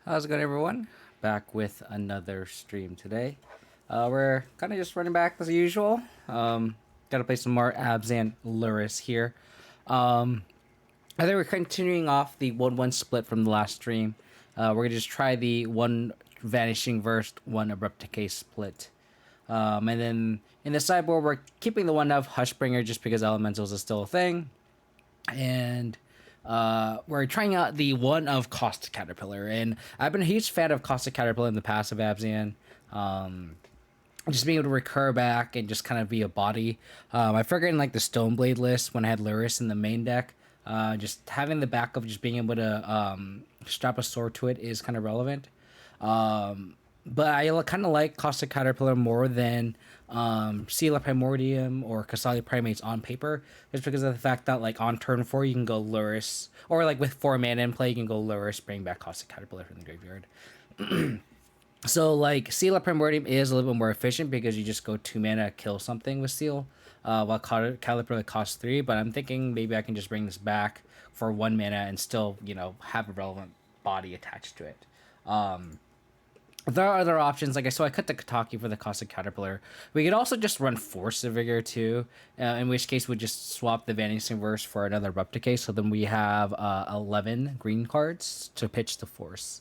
How's it going, everyone? Back with another stream today. We're kind of just running back as usual. Gotta play some more Abzan Lurrus here. Um, I think we're continuing off the 1-1 split from the last stream. We're gonna just try the one Vanishing Verse, one Abrupt Decay split. And then in the sideboard, we're keeping the one of Hushbringer just because Elementals is still a thing. And we're trying out the one of Caustic Caterpillar, and I've been a huge fan of Caustic Caterpillar in the past of Abzan. Just being able to recur back and just kind of be a body. I figured in like the Stoneblade list when I had Lurrus in the main deck, just having the back of just being able to strap a sword to it is kind of relevant. But I kind of like Caustic Caterpillar more than Seal of Primordium or Qasali Pridemage on paper, just because of the fact that like on turn 4 you can go Lurrus, or like with 4 mana in play you can go Lurrus, bring back Caustic Caterpillar from the graveyard. So like Seal of Primordium is a little bit more efficient because you just go 2 mana kill something with Seal, while Caterpillar costs 3. But I'm thinking maybe I can just bring this back for 1 mana and still have a relevant body attached to it. There are other options. Like I cut the Kataki for the Caustic Caterpillar. We could also just run Force of Vigor too, in which case we'd just swap the Vanishing Verse for another Replicate. So then we have 11 green cards to pitch the Force,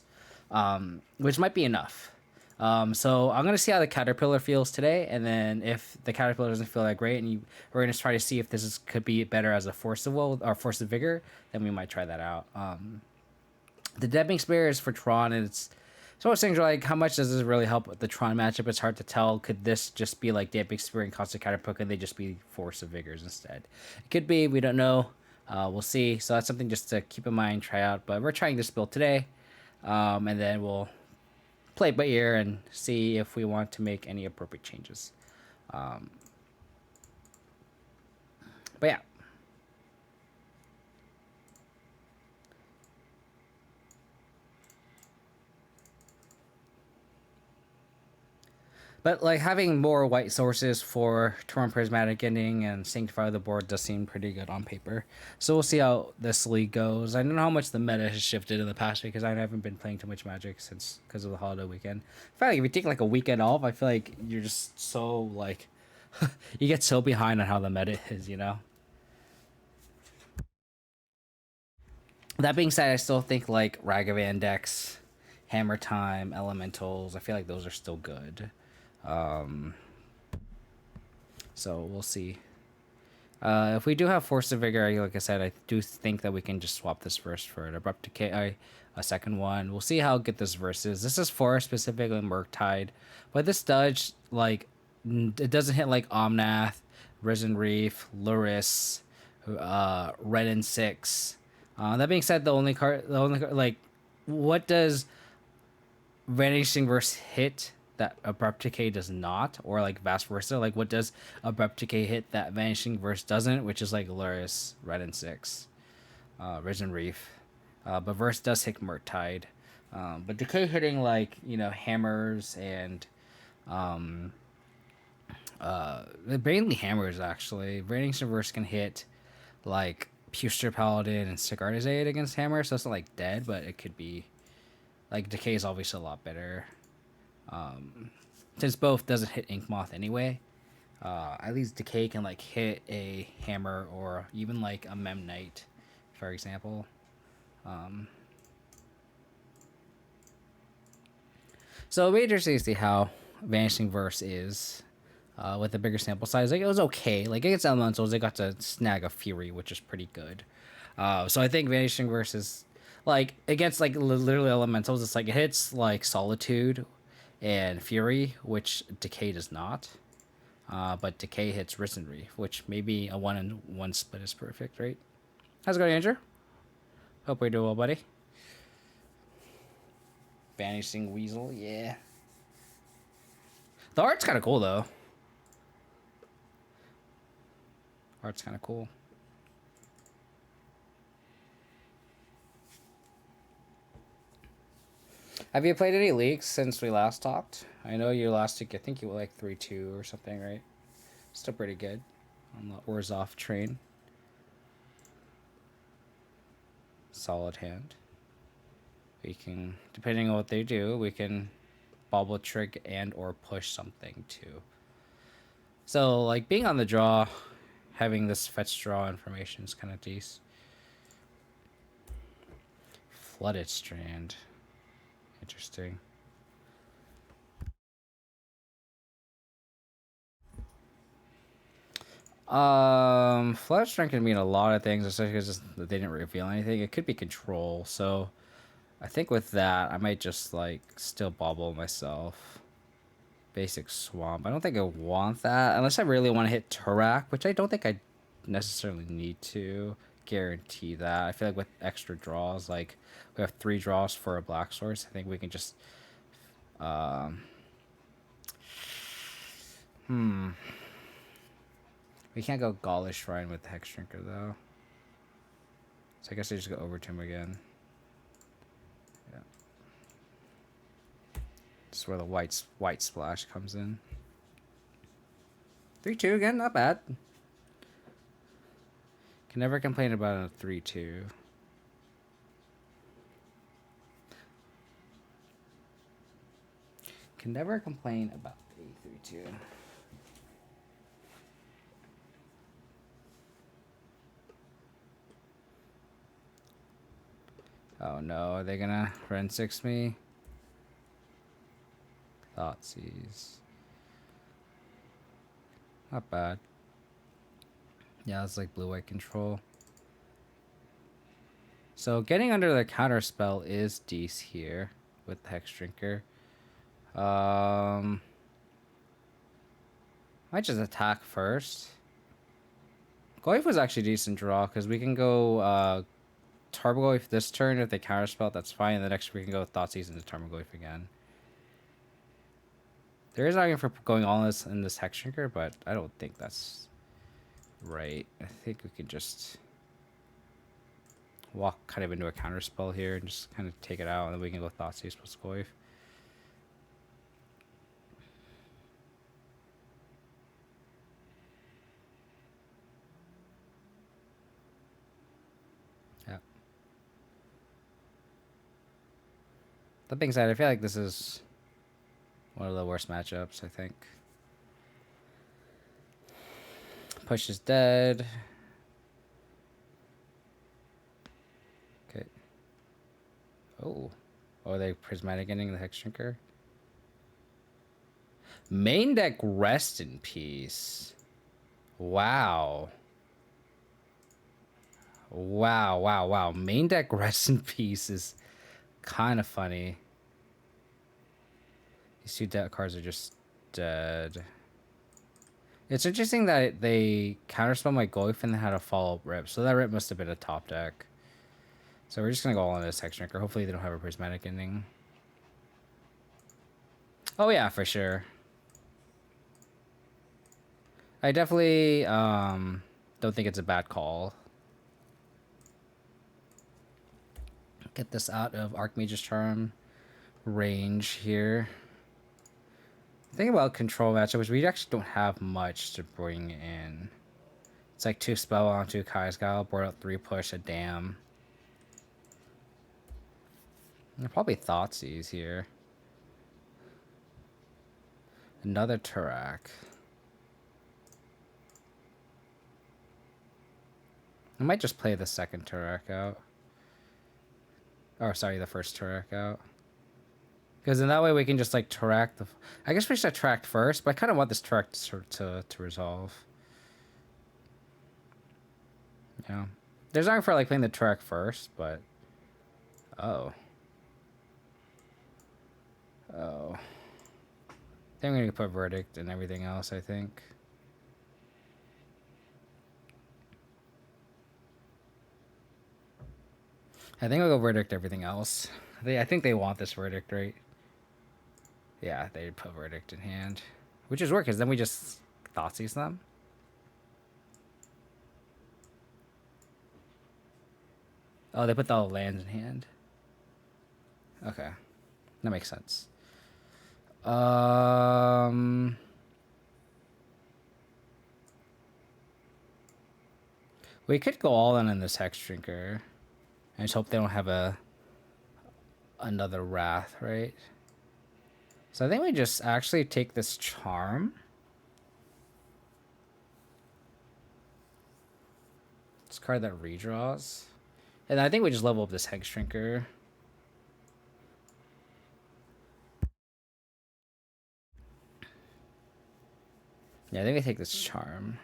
which might be enough. So I'm gonna see how the Caterpillar feels today, and then if the Caterpillar doesn't feel that great, and we're gonna try to see if could be better as a Force of Will or Force of Vigor, then we might try that out. The Deadwing Spear is for Tron, and it's so those things are like, how much does this really help with the Tron matchup? It's hard to tell. Could this just be like Deadwing Spear and Caustic Caterpillar? Could they just be Force of Vigors instead? It could be. We don't know. We'll see. So that's something just to keep in mind, try out. But we're trying this build today, and then we'll play it by ear and see if we want to make any appropriate changes. But yeah. But like having more white sources for Torn Prismatic Ending and Sanctify the board does seem pretty good on paper. So we'll see how this league goes. I don't know how much the meta has shifted in the past because I haven't been playing too much Magic since because of the holiday weekend. I feel like if you take like a weekend off, I feel like you're just so like you get so behind on how the meta is, you know. That being said, I still think like Ragavan decks, Hammer Time, Elementals. I feel like those are still good. So we'll see. If we do have Force of Vigor, like I said, I do think that we can just swap this verse for an Abrupt Decay, a second one. We'll see how good this verse is. This is for specifically Murktide, but this does like it doesn't hit like Omnath, Risen Reef, Lurrus, Red and Six. That being said, like, what does Vanishing Verse hit that Abrupt Decay does not, or like vice versa? Like, what does Abrupt Decay hit that Vanishing Verse doesn't? Which is like Lurrus, Red and Six, Risen Reef. But Verse does hit Murktide. But Decay hitting like hammers and mainly hammers actually. Vanishing Verse can hit like Puster Paladin and Sigarda's Aid against hammers, so it's not like dead, but it could be like Decay is obviously a lot better. Since both doesn't hit Yawgmoth anyway, at least Decay can like hit a hammer or even like a Mem Knight, for example. So it'll be interesting to see how Vanishing Verse is with a bigger sample size. Like it was okay. Like against Elementals, they got to snag a Fury, which is pretty good. So I think Vanishing Verse is like against like literally Elementals. It's like it hits like Solitude and Fury, which Decay does not. But Decay hits Risen Reef, which maybe a 1-1 split is perfect, right? How's it going, Andrew? Hope we're doing well, buddy. Vanishing Weasel, yeah. The art's kind of cool, though. Art's kind of cool. Have you played any leagues since we last talked? I know you last week, I think you were like 3-2 or something, right? Still pretty good on the Orzhov train. Solid hand. we can, depending on what they do, we can bobble trick and or push something too. So like being on the draw, having this fetch draw information is kind of decent. Flooded Strand. Interesting. Flooded Strand can mean a lot of things, especially because they didn't reveal anything. It could be control, so I think with that, I might just like still bobble myself. Basic Swamp. I don't think I want that unless I really want to hit Turak, which I don't think I necessarily need to guarantee that. I feel like with extra draws, like we have 3 draws for a Black Source, I think we can just we can't go Gaulish Shrine with the Hex Drinker though. So I guess I just go over to him again. Yeah. This is where the white splash comes in. 3-2 again, not bad. Can never complain about a 3-2. Can never complain about a 3-2. Oh no, are they gonna Ren 6 me? Thoughtseize. Not bad. Yeah, it's like blue-white control. So getting under the counter spell is decent here with the Hex Drinker. Might just attack first. Goif was actually a decent draw because we can go Tarmogoyf this turn. If they counterspell, that's fine. The next we can go Thoughtseize into Tarmogoyf again. There is an argument for going all in this Hex Drinker, but I don't think that's right. I think we can just walk kind of into a counterspell here and just kind of take it out, and then we can go Thoughtseize plus Goif. Yeah. That being said, I feel like this is one of the worst matchups, I think. Push is dead. Okay. Oh. Oh, are they Prismatic Ending the Hex Drinker? Main deck Rest in Peace. Wow. Wow. Main deck Rest in Peace is kind of funny. These 2 deck cards are just dead. It's interesting that they counterspell my Goif and then had a follow-up rip. So that rip must have been a top deck. So we're just going to go all in this Hex Drinker. Hopefully they don't have a Prismatic Ending. Oh yeah, for sure. I definitely don't think it's a bad call. Get this out of Archmage's Charm range here. Think about control matchups. We actually don't have much to bring in. It's like 2 spell on 2 Kai's Guile, board out 3 push, a dam. Probably Thoughtseize here. Another Turak. I might just play the second Turak out. Oh, sorry, the first Turak out. Because in that way we can just like Turak the... I guess we should attract first, but I kind of want this Turak to resolve. Yeah. There's argument for like playing the Turak first, but... Oh. I think I'm going to put Verdict and everything else, I think. I think I'll go Verdict everything else. I think they want this Verdict, right? Yeah, they put Verdict in hand. Which is weird, because then we just Thoughtseize them. Oh, they put the lands in hand. Okay. That makes sense. We could go all in this Hex Drinker. I just hope they don't have a another Wrath, right? So I think we just actually take this Charm. This card that redraws. And I think we just level up this Hex Shrinker. Yeah, I think we take this Charm.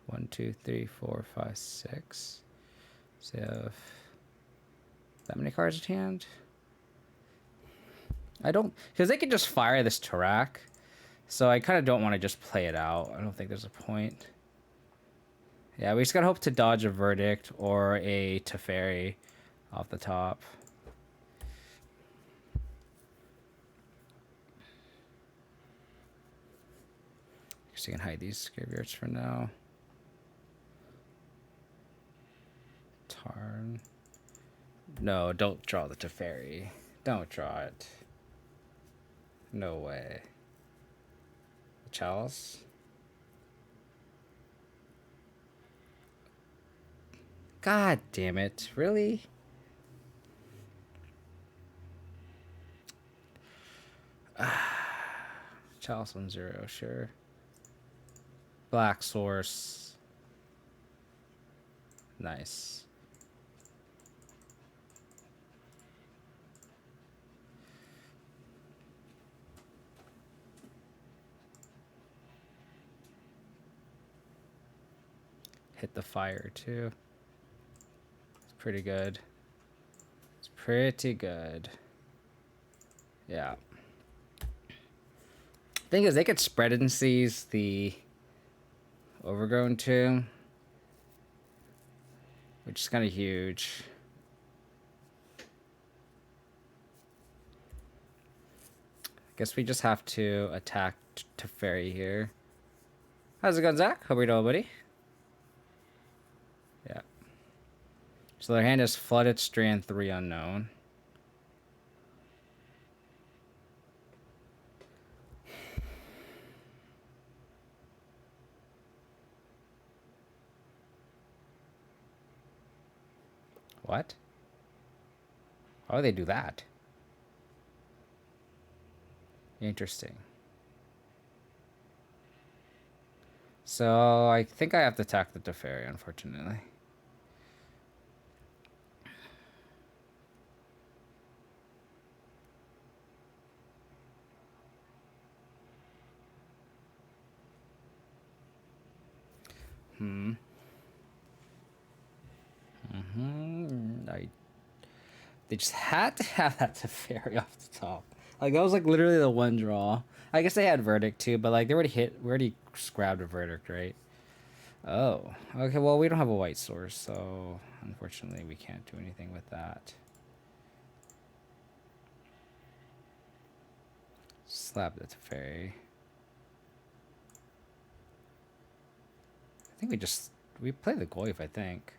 1, 2, 3, 4, 5, 6. So you have that many cards at hand? I don't, because they can just fire this Tarak. So I kind of don't want to just play it out. I don't think there's a point. Yeah, we just gotta hope to dodge a Verdict or a Teferi off the top. Guess you can hide these graveyards for now. Tarn. No, don't draw the Teferi. Don't draw it. No way. Chalice. God damn it. Really? Chalice 1/0, sure. Black Source. Nice. Hit the fire too. It's pretty good. It's pretty good. Yeah. Thing is, they could spread and seize the Overgrown too, which is kind of huge. I guess we just have to attack Teferi here. How's it going, Zach? Hope you're doing, buddy. Yeah. So their hand is Flooded Strand 3 Unknown. What? Why would they do that? Interesting. So I think I have to attack the Teferi, unfortunately. They just had to have that Teferi off the top. Like, that was like literally the one draw. I guess they had Verdict too, but like they already hit, we already grabbed a Verdict, right? Oh, okay. Well, we don't have a white source, so unfortunately we can't do anything with that. Slap the Teferi. I think we play the Goyf, I think.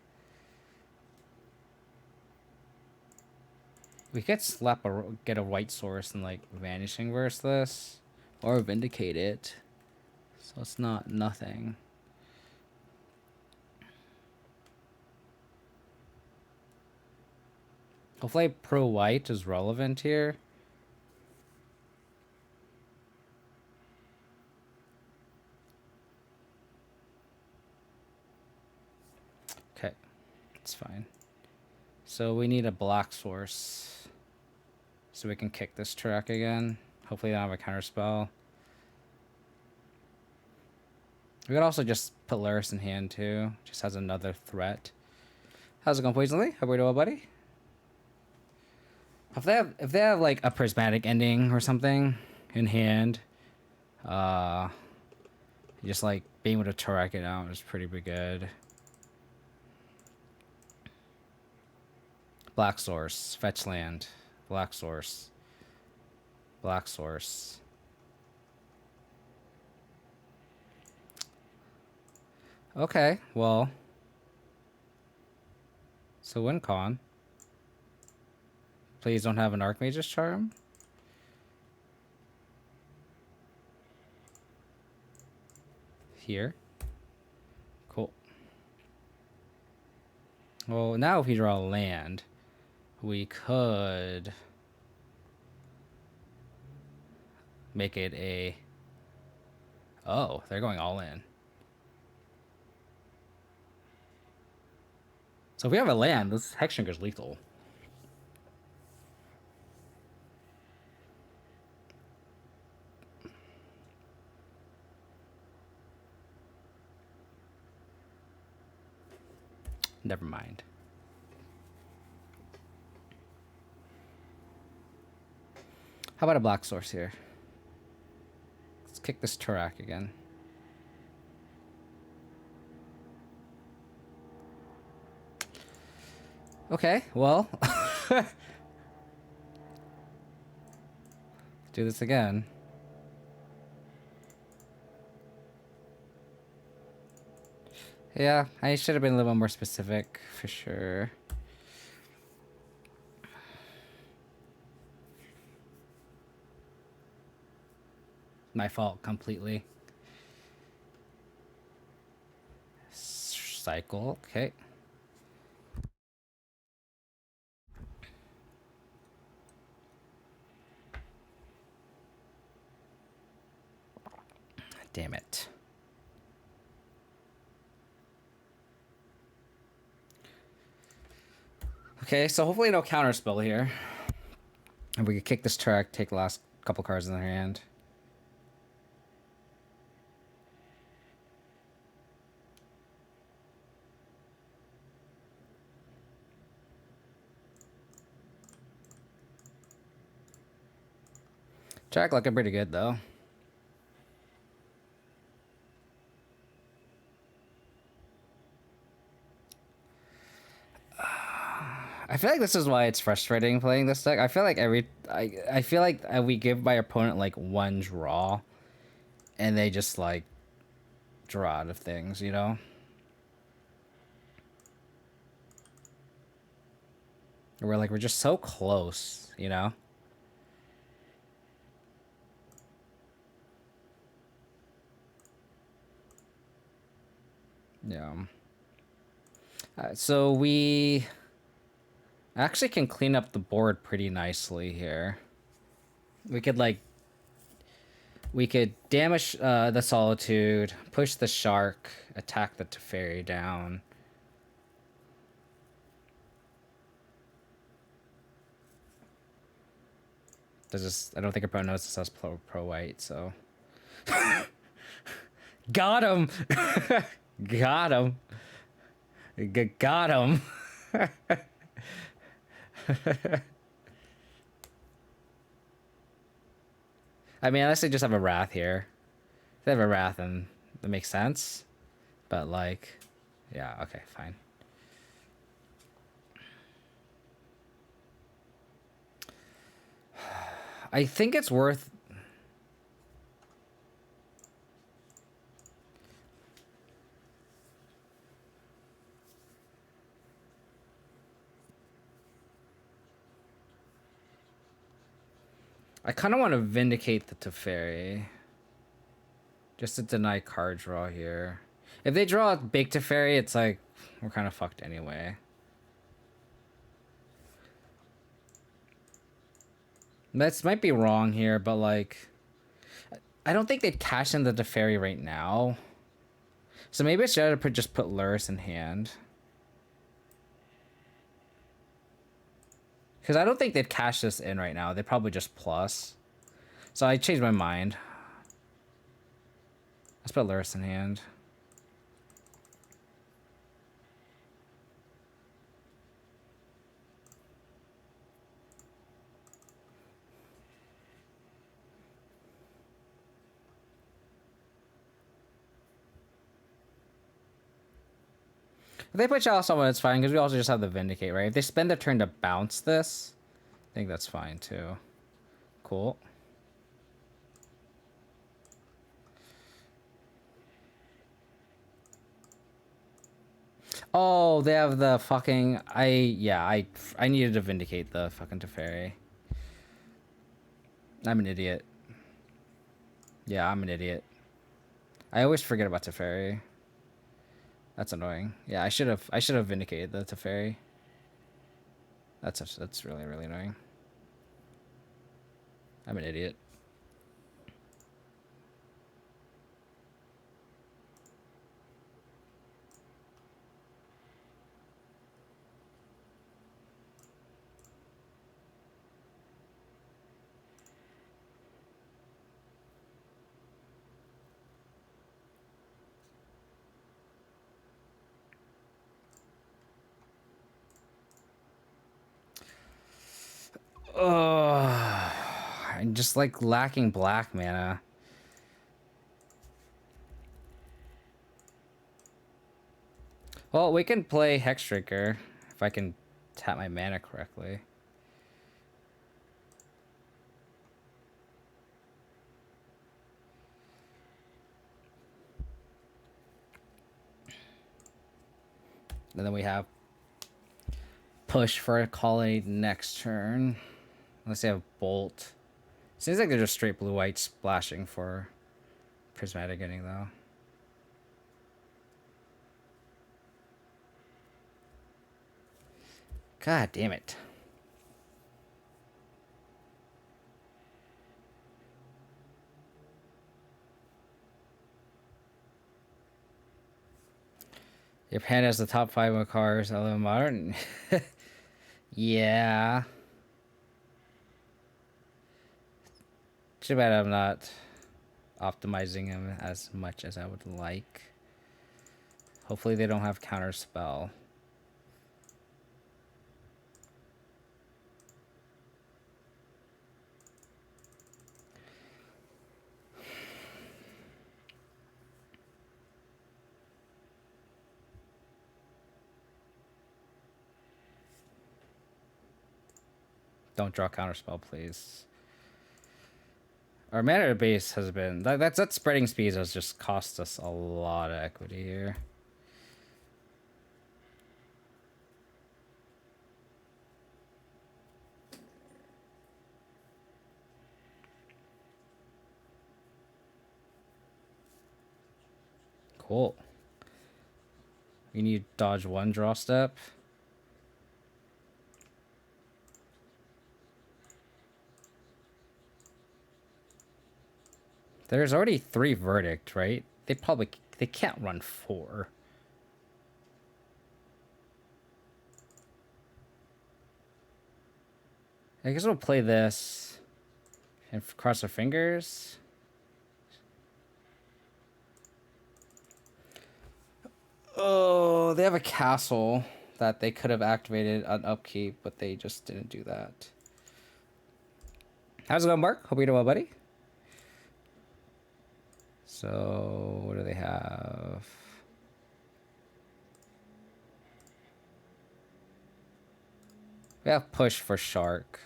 We could get a white source and like Vanishing Verse this, or Vindicate it, so it's not nothing. Hopefully pro white is relevant here. Okay, it's fine. So we need a black source so we can kick this track again. Hopefully they don't have a counter spell. We could also just put Lurrus in hand too. Just has another threat. How's it going, Poisonly? How are we doing, buddy? If they have like a prismatic ending or something in hand, just like being able to Tarak it out is pretty good. Black source, fetch land, black source, black source. Okay, well, so win con. Please don't have an Archmage's Charm. Here. Well, now if we draw land, we could make it a... Oh, they're going all in. So if we have a land, this Hexdrinker's lethal. Never mind. How about a black source here? Let's kick this Turak again. Okay, well. Do this again. Yeah, I should have been a little more specific, for sure. My fault completely. Cycle, okay. Damn it. Okay, so hopefully no counterspell here. And we could kick this track, take the last couple cards in their hand. Track looking pretty good though. I feel like this is why it's frustrating playing this deck. I feel like I feel like we give my opponent like one draw, and they just like draw out of things, you know. We're just so close, you know. Yeah. So we actually can clean up the board pretty nicely here. We could damage the Solitude, push the Shark, attack the Teferi down. I don't think opponent knows this has pro white, so. Got him! Got him! Got him! I mean, unless they just have a Wrath here. If they have a Wrath, and that makes sense. But, like, yeah, okay, fine. I think it's worth... I kind of want to Vindicate the Teferi. Just to deny card draw here. If they draw a big Teferi, it's like, we're kind of fucked anyway. That might be wrong here, but like... I don't think they'd cash in the Teferi right now. So maybe it's better to just put Lurrus in hand. Because I don't think they'd cash this in right now. They'd probably just plus. So I changed my mind. Let's put Lurrus in hand. If they put Chalice on, it's fine, because we also just have the Vindicate, right? If they spend their turn to bounce this, I think that's fine, too. Cool. Oh, they have the fucking... I needed to Vindicate the fucking Teferi. I'm an idiot. Yeah, I'm an idiot. I always forget about Teferi. That's annoying. Yeah, I should have vindicated the Teferi. That's really really annoying. I'm an idiot. Oh, I'm just like lacking black mana. Well, we can play Hexdrinker if I can tap my mana correctly. And then we have push for a colony next turn. Unless they have bolt. Seems like they're just straight blue white splashing for prismatic ending though. God damn it. Your hand has the top 5 of cards, although modern. Yeah. Too bad I'm not optimizing him as much as I would like. Hopefully they don't have counter spell. Don't draw counterspell, please. Our mana base has been that spreading speed has just cost us a lot of equity here. Cool. We need dodge 1 draw step. There's already 3 verdict, right? They can't run 4. I guess we'll play this and cross our fingers. Oh, they have a castle that they could have activated on upkeep, but they just didn't do that. How's it going, Mark? Hope you're doing well, buddy. So, what do they have? We have push for shark.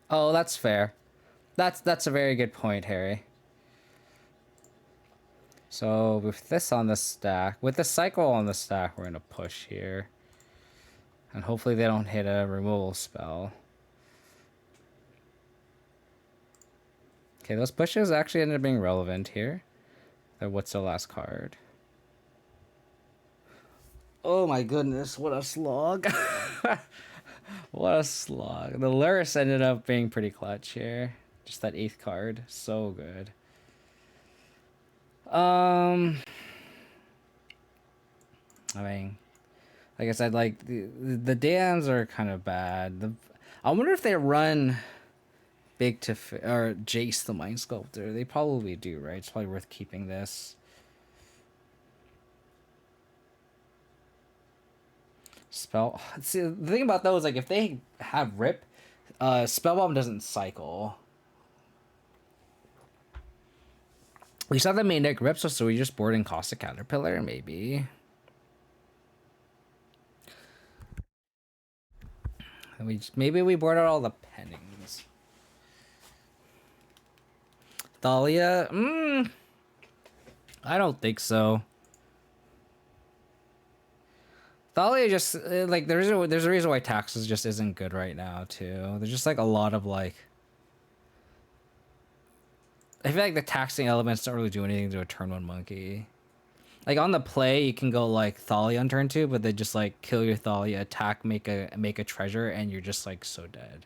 Oh, that's fair. That's a very good point, Harry. So with this on the stack, with the cycle on the stack, we're gonna push here. And hopefully they don't hit a removal spell. Okay, those pushes actually ended up being relevant here. What's the last card? Oh my goodness, what a slog. What a slog. The Lurrus ended up being pretty clutch here. Just that 8th card. So good. I mean, like I said, like the dams are kind of bad. I wonder if they run big to or Jace the Mind Sculptor. They probably do, right? It's probably worth keeping this. Spell. See, the thing about those, like if they have rip, Spellbomb doesn't cycle. We saw the main deck rip, so we just board in Caustic Caterpillar, maybe. Maybe we board out all the pennings. Thalia? I don't think so. Thalia just like there's a reason why taxes just isn't good right now too. There's just like a lot of like. I feel like the taxing elements don't really do anything to a turn one monkey. Like on the play, you can go like Thalia on turn 2, but they just like kill your Thalia, attack, make a treasure, and you're just like so dead.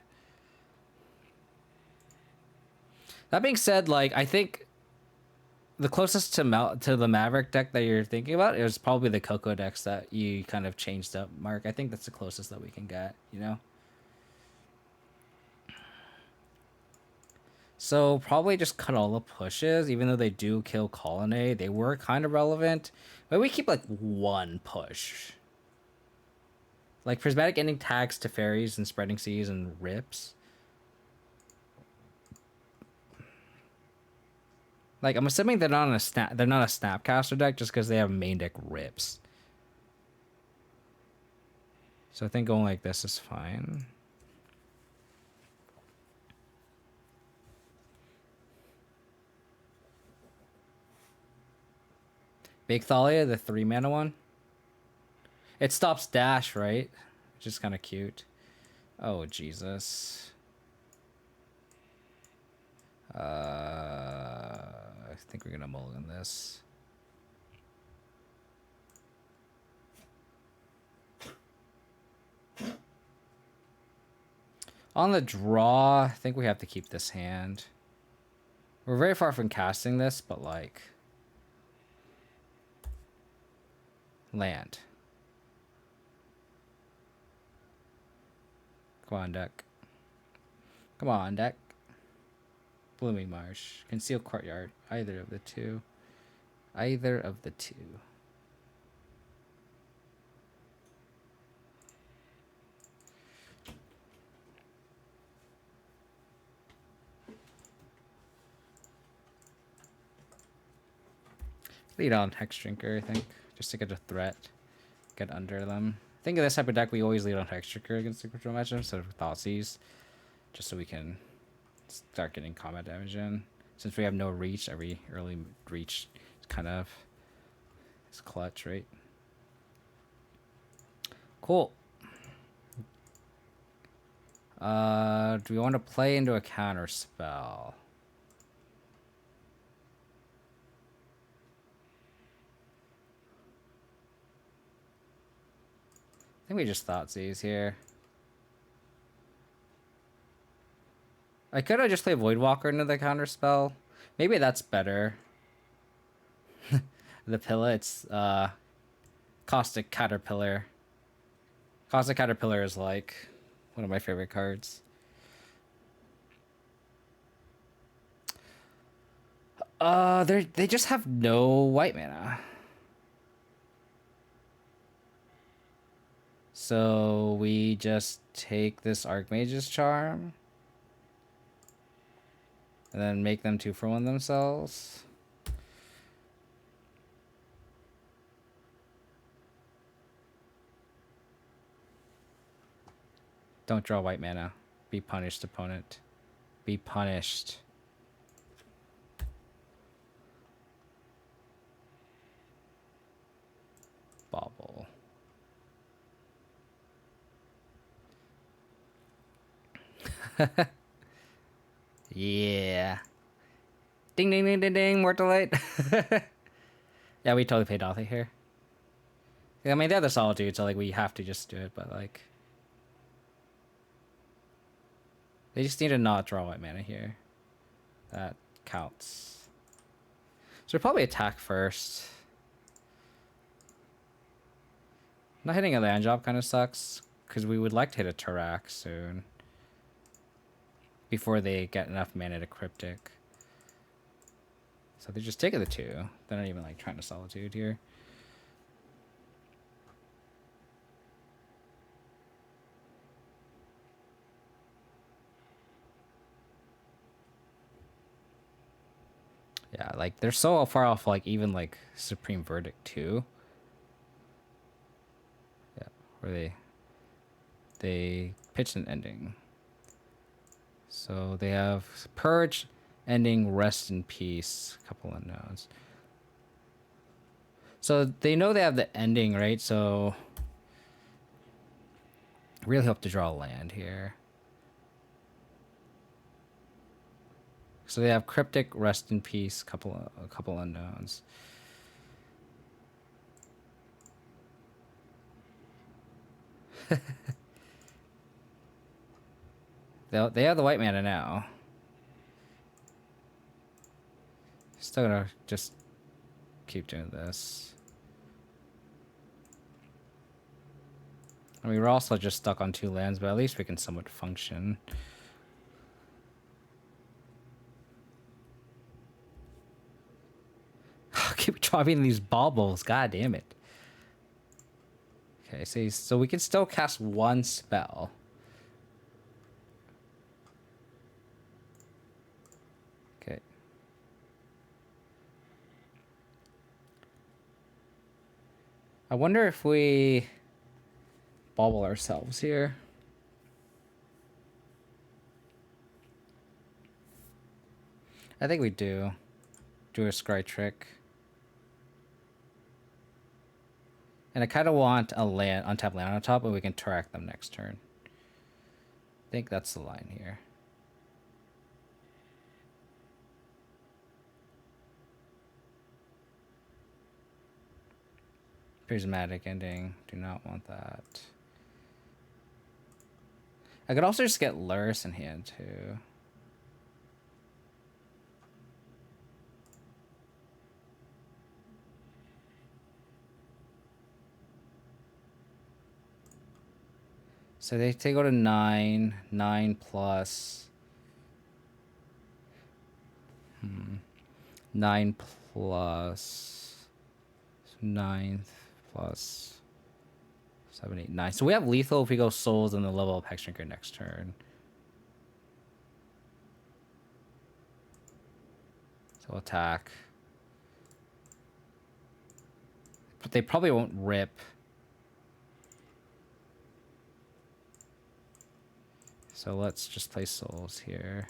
That being said, like I think the closest to the Maverick deck that you're thinking about is probably the Coco decks that you kind of changed up, Mark. I think that's the closest that we can get, you know? So probably just cut all the pushes, even though they do kill Colonnade. They were kind of relevant. But we keep like one push. Like Prismatic Ending tags to Fairies and Spreading Seas and Rips. Like I'm assuming they're not a Snapcaster deck just because they have main deck Rips. So I think going like this is fine. Big Thalia, the 3-mana one. It stops dash, right? Which is kind of cute. Oh, Jesus. I think we're going to mulligan this. On the draw, I think we have to keep this hand. We're very far from casting this, but like... Land. Come on, deck. Come on, deck. Blooming Marsh. Concealed Courtyard. Either of the two. Either of the two. Lead on Hex Drinker, I think. Just to get a threat. Get under them. I think in this type of deck, we always lead on Hex Drinker against the control matchup instead of Thoughtseize. Just so we can start getting combat damage in. Since we have no reach, every early reach is kind of... It's clutch, right? Cool. Do we want to play into a counter spell? I think we just Thoughtseize here. I could have just played Voidwalker into the counter spell. Maybe that's better. The Pilla, it's Caustic Caterpillar. Caustic Caterpillar is like one of my favorite cards. They just have no white mana. So we just take this Archmage's Charm. And then make them 2-for-1 themselves. Don't draw white mana. Be punished, opponent. Be punished. Bobble. Yeah. Ding, ding, ding, ding, ding, Mortalite. Yeah, we totally paid off here. I mean, they're the Solitude, so, like, we have to just do it, but, like... They just need to not draw white mana here. That counts. So we'll probably attack first. Not hitting a land drop kind of sucks, because we would like to hit a Tarak soon. Before they get enough mana to Cryptic. So they're just taking the 2. They're not even like trying to Solitude here. Yeah, like they're so far off like even like Supreme Verdict 2. Yeah, where they pitch an ending. So they have Purge, ending, Rest in Peace, a couple unknowns. So they know they have the ending, right? So Really hope to draw a land here. So they have Cryptic, Rest in Peace, a couple unknowns. They have the white mana now. Still gonna just keep doing this. I mean, we're also just stuck on 2 lands, but at least we can somewhat function. Keep dropping these baubles, god damn it. Okay, see, so we can still cast 1 spell. Okay. I wonder if we bauble ourselves here. I think we do. Do a scry trick. And I kind of want a land, untap land on top, but we can track them next turn. I think that's the line here. Prismatic Ending. Do not want that. I could also just get Lurrus in hand, too. So they go to 9. 9 plus... 9 plus... 9 plus... 7, 8, 9. So we have lethal if we go souls and the level of Hexdrinker next turn. So attack. But they probably won't rip. So let's just play souls here.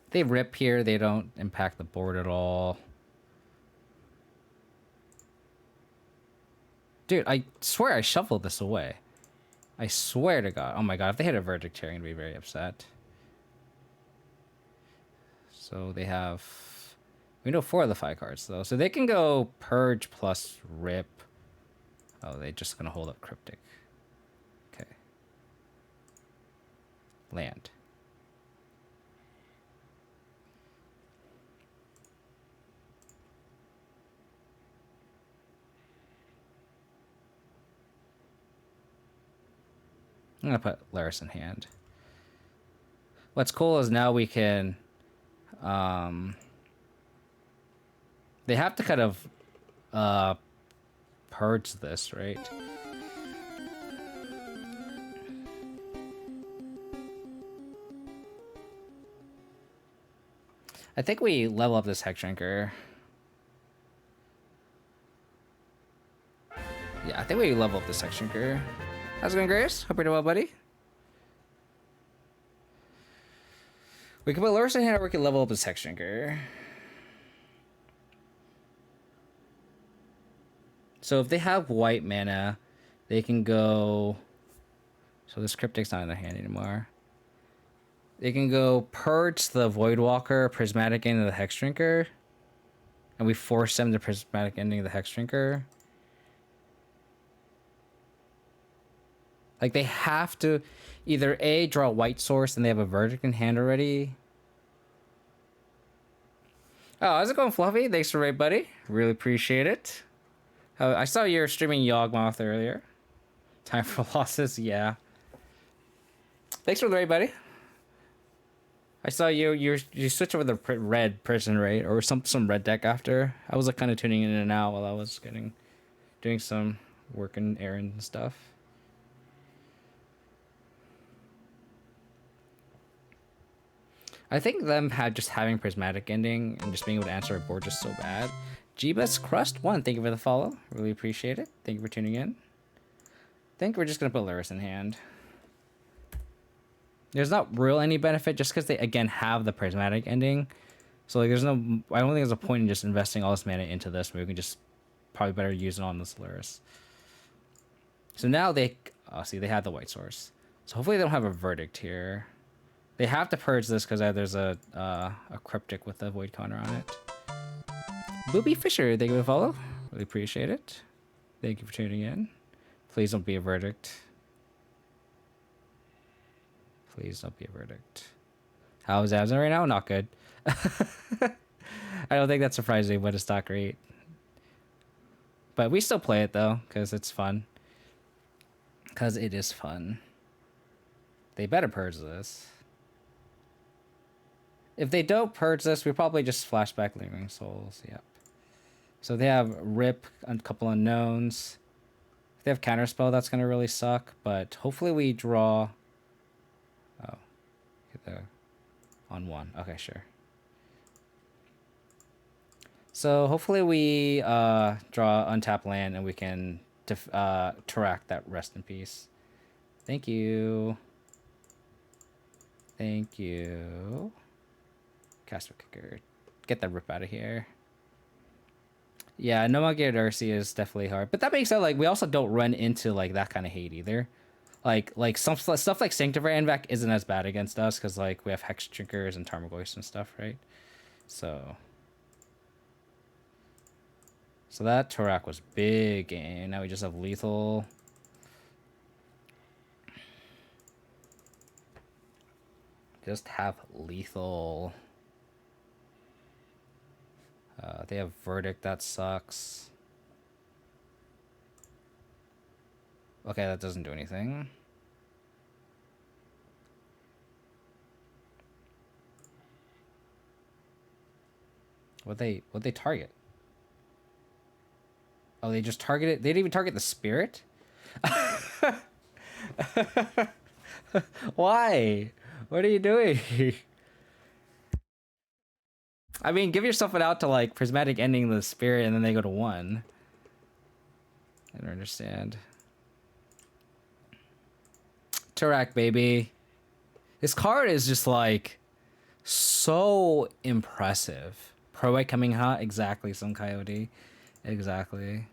They rip here, they don't impact the board at all. Dude, I swear I shuffled this away. I swear to God. Oh my God, if they hit a verdict here, I'm gonna be very upset. So they have... We know 4 of the 5 cards, though. So they can go Purge plus Rip. Oh, they're just gonna hold up Cryptic. Okay. Land. I'm gonna put Lurrus in hand. What's cool is now we can... they have to kind of... purge this, right? I think we level up this Hexdrinker. Yeah, I think we level up this Hexdrinker. How's it going, Grace? Hope you're doing well, buddy. We can put Lurrus in hand or we can level up this Hexdrinker. So if they have white mana, they can go... So this Cryptic's not in their hand anymore. They can go Purge the Voidwalker, Prismatic Ending of the Hexdrinker. And we force them to Prismatic Ending of the Hexdrinker. Like, they have to either A, draw a white source and they have a verdict in hand already. Oh, how's it going, Fluffy? Thanks for the raid, buddy. Really appreciate it. I saw you were streaming Yawgmoth earlier. Time for losses, yeah. Thanks for the raid, buddy. I saw you switched over the red prison, right? Or some red deck after. I was like kind of tuning in and out while I was doing some work and errands and stuff. I think them just having Prismatic Ending and just being able to answer a board just so bad. Jeebus Crust 1, thank you for the follow. Really appreciate it. Thank you for tuning in. I think we're just going to put Lurrus in hand. There's not real any benefit just because they, again, have the Prismatic Ending. So, like, I don't think there's a point in just investing all this mana into this where we can just probably better use it on this Lurrus. So now they, see, they have the white source. So hopefully they don't have a verdict here. They have to purge this because there's a cryptic with a void counter on it. Booby Fisher, thank you for the follow. Really appreciate it. Thank you for tuning in. Please don't be a verdict. Please don't be a verdict. How is Abzan right now? Not good. I don't think that's surprising, but it's not great. But we still play it though, because it's fun. Because it is fun. They better purge this. If they don't purge this, we probably just flashback Lingering Souls. Yep. So they have Rip, a couple unknowns. If they have Counterspell, that's going to really suck. But hopefully we draw... Oh. Get the... On one. Okay, sure. So hopefully we draw untap land and we can Tarak that Rest in Peace. Thank you. Thank you. Caster Kicker. Get that Rip out of here. Yeah, No Monkey Darcy is definitely hard. But that being said, like, we also don't run into like that kind of hate either. Like some stuff like Sanctifier Anvek isn't as bad against us because like we have Hex Drinkers and Tarmogoyfs and stuff, right? So that Tarak was big game. Now we just have lethal. Just have lethal. They have Verdict, that sucks. Okay, that doesn't do anything. What'd they target? Oh, they just targeted. They didn't even target the spirit. Why? What are you doing? I mean, give yourself an out to like prismatic ending the spirit, and then they go to 1. I don't understand. Tarak, baby. This card is just like so impressive. Pro White coming hot, exactly. Some Coyote, exactly.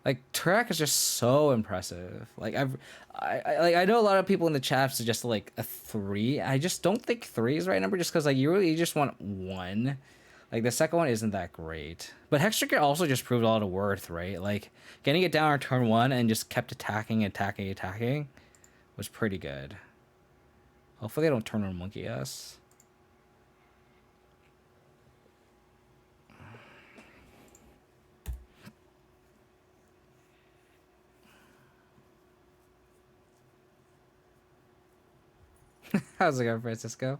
Like Tarak is just so impressive. Like I know a lot of people in the chat suggest like a 3. I just don't think 3 is the right number, just because like you really just want 1. Like the second one isn't that great. But Hextrigger also just proved a lot of worth, right? Like getting it down on turn 1 and just kept attacking was pretty good. Hopefully they don't turn on Monkey S. How's it going, Francisco?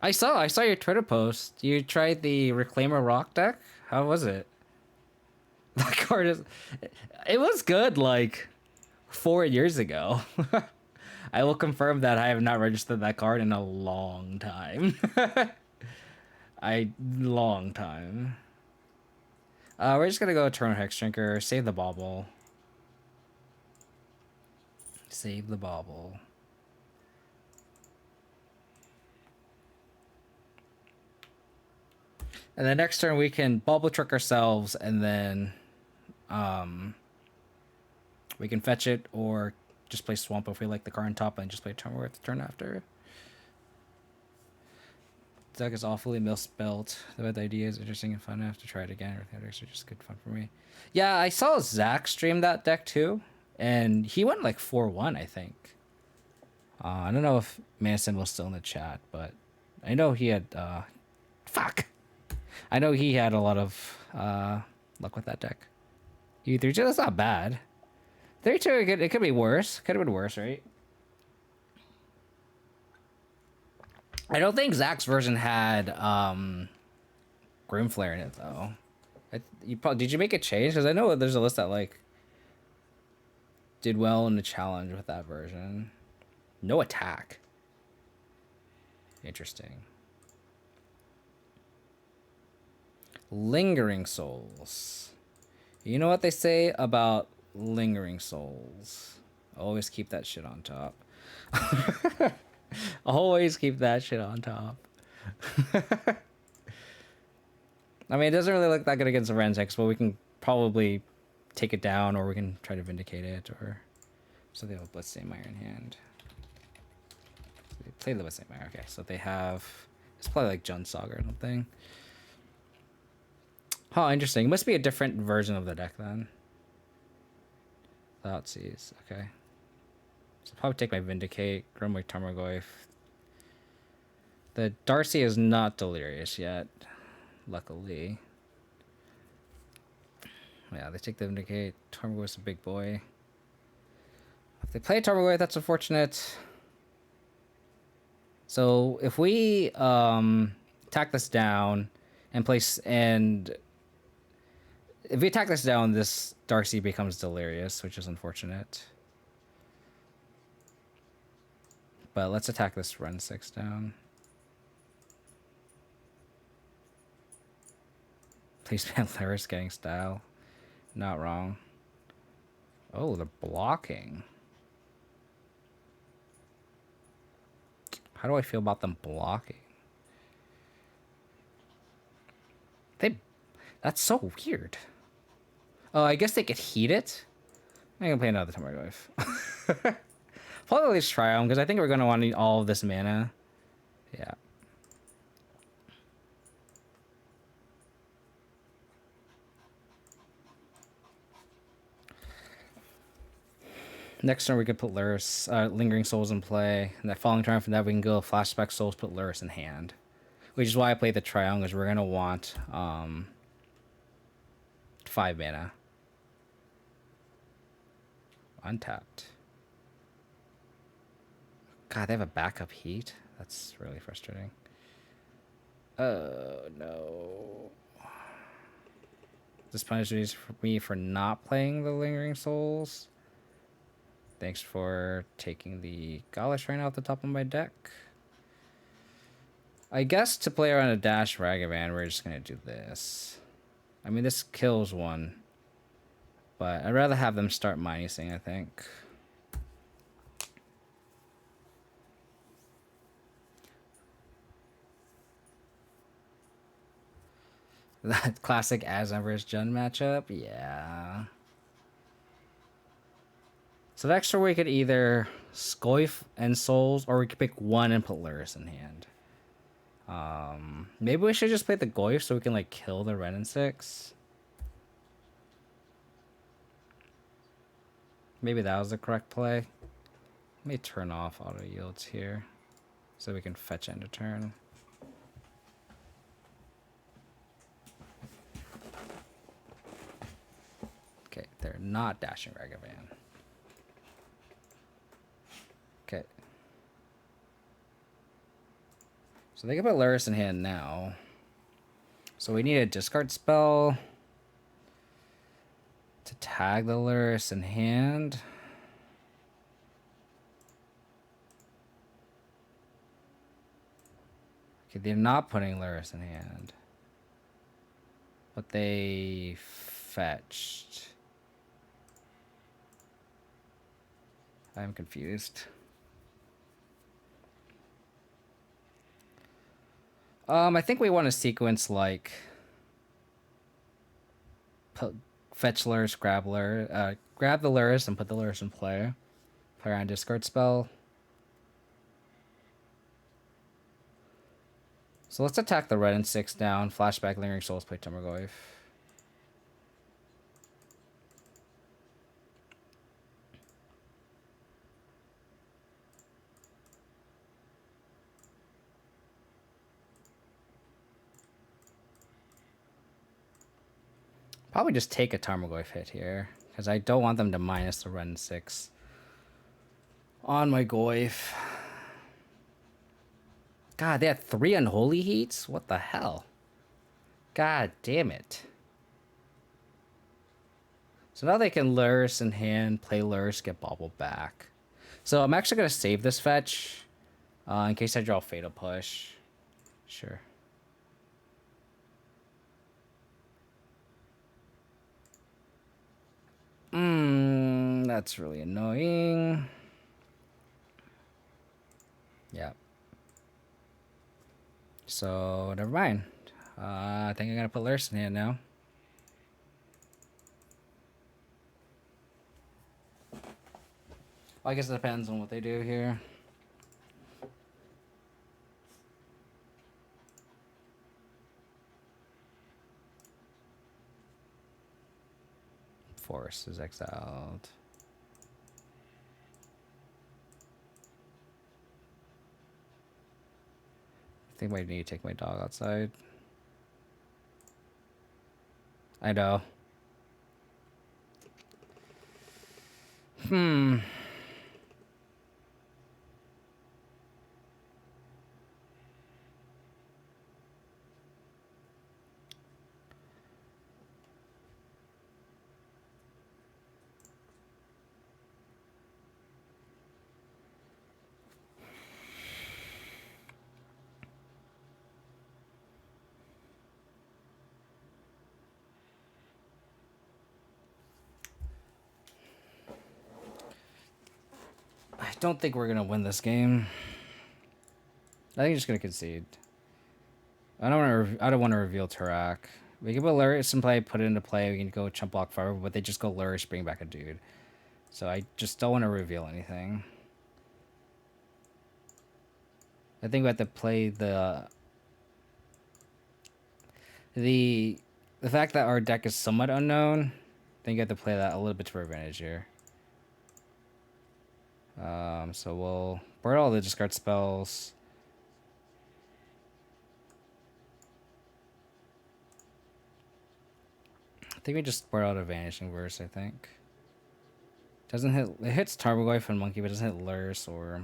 I saw your Twitter post. You tried the Reclaimer Rock deck? How was it? That card is... It was good, like, 4 years ago. I will confirm that I have not registered that card in a long time. Long time. We're just gonna go turn Hex Drinker, save the bauble. Save the bauble. And then next turn we can bauble trick ourselves, and then we can fetch it or just play Swamp if we like the card on top and just play turn worth the turn after. The deck is awfully misspelled. The idea is interesting and fun. I have to try it again. Everything others are just good fun for me. Yeah, I saw Zach stream that deck too, and he went like 4-1, I think. I don't know if Manson was still in the chat, but I know he had fuck. I know he had a lot of luck with that deck. U3, that's not bad. 32, it could be worse. Could have been worse, right? I don't think Zach's version had Grimflare in it though. Did you make a change? Because I know there's a list that like did well in the challenge with that version. No attack. Interesting. Lingering Souls. You know what they say about Lingering Souls? Always keep that shit on top. Always keep that shit on top. I mean, it doesn't really look that good against the Ren 6, but we can probably take it down, or we can try to vindicate it, or... So they have a Blitzing Mire in hand. They play the Blitzing Mire. Okay, so they have... It's probably like Jund Saga or something. Oh, interesting. It must be a different version of the deck, then. Thoughtseize. Okay. So I'll probably take my Vindicate, Grimway Tarmogoyf. The Darcy is not delirious yet, luckily. Yeah, they take the Vindicate. Tarmogoyf's a big boy. If they play Tarmogoyf, that's unfortunate. So if we attack this down and place and if we attack this down, this Darcy becomes delirious, which is unfortunate. But let's attack this Ren 6 down. Please ban Lurrus getting style. Not wrong. Oh, they're blocking. How do I feel about them blocking? That's so weird. Oh, I guess they could heat it. I'm gonna play another Tarmogoyf. Probably at least try them, because I think we're gonna want to need all of this mana. Yeah. Next turn we could put Lurrus, Lingering Souls in play. And that following turn from that we can go Flashback Souls, put Lurrus in hand. Which is why I played the Triumph, because we're gonna want 5 mana. Untapped. God, they have a backup heat? That's really frustrating. Oh, no. This punishes me for not playing the Lingering Souls. Thanks for taking the Gaulish Shrine off the top of my deck. I guess to play around a Dash Ragavan, we're just going to do this. I mean, this kills one. But I'd rather have them start minusing, I think. That classic Abzan vs. Jund matchup? Yeah. So next turn we could either Scoif and Souls, or we could pick one and put Lurrus in hand. Maybe we should just play the Goyf so we can like kill the Ren and 6. Maybe that was the correct play. Let me turn off auto yields here so we can fetch end of turn. Okay, they're not dashing Ragavan. Okay. So they can put Lurrus in hand now. So we need a discard spell to tag the Lurrus in hand. Okay, they're not putting Lurrus in hand. But they fetched. I'm confused. I think we want to sequence like fetch Lurrus, grab the Lurrus and put the Lurrus in play. Play around discard spell. So let's attack the Red and 6 down. Flashback, Lingering Souls, play Tarmogoyf. Probably just take a Tarmogoyf hit here, because I don't want them to minus the Ren 6 on my Goyf. God, they had 3 Unholy Heats? What the hell? God damn it. So now they can Lurrus in hand, play Lurrus, get Bobble back. So I'm actually going to save this fetch in case I draw Fatal Push. Sure. That's really annoying. Yeah. So, never mind. I think I'm gonna put Lurrus in hand now. Well, I guess it depends on what they do here. Force is exiled. I think I might need to take my dog outside. I know. I don't think we're gonna win this game. I think I'm just gonna concede. I don't want to reveal Tarak. We can put Lurrus in play, put it into play. We can go chump block forever, but they just go Lurrus, bring back a dude. So I just don't want to reveal anything. I think we have to play the fact that our deck is somewhat unknown. I think you have to play that a little bit to our advantage here. So we'll burn all the discard spells. I think we just burn out Vanishing Verse, I think. Doesn't hit, it hits Tarmogoyf and Monkey, but it doesn't hit Lurrus or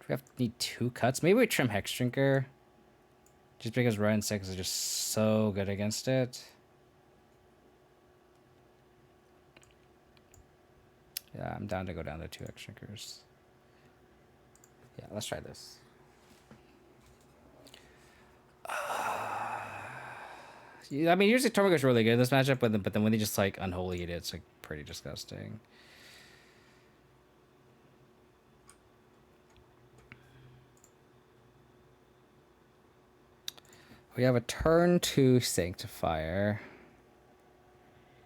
we have to need 2 cuts. Maybe we trim Hexdrinker. Just because Run 6 is just so good against it. Yeah, I'm down to go down to 2 Hexdrinkers. Yeah, let's try this. I mean, usually Tarmogoyf's really good in this matchup, but then when they just like unholy it, it's like pretty disgusting. We have a turn 2 Sanctifier.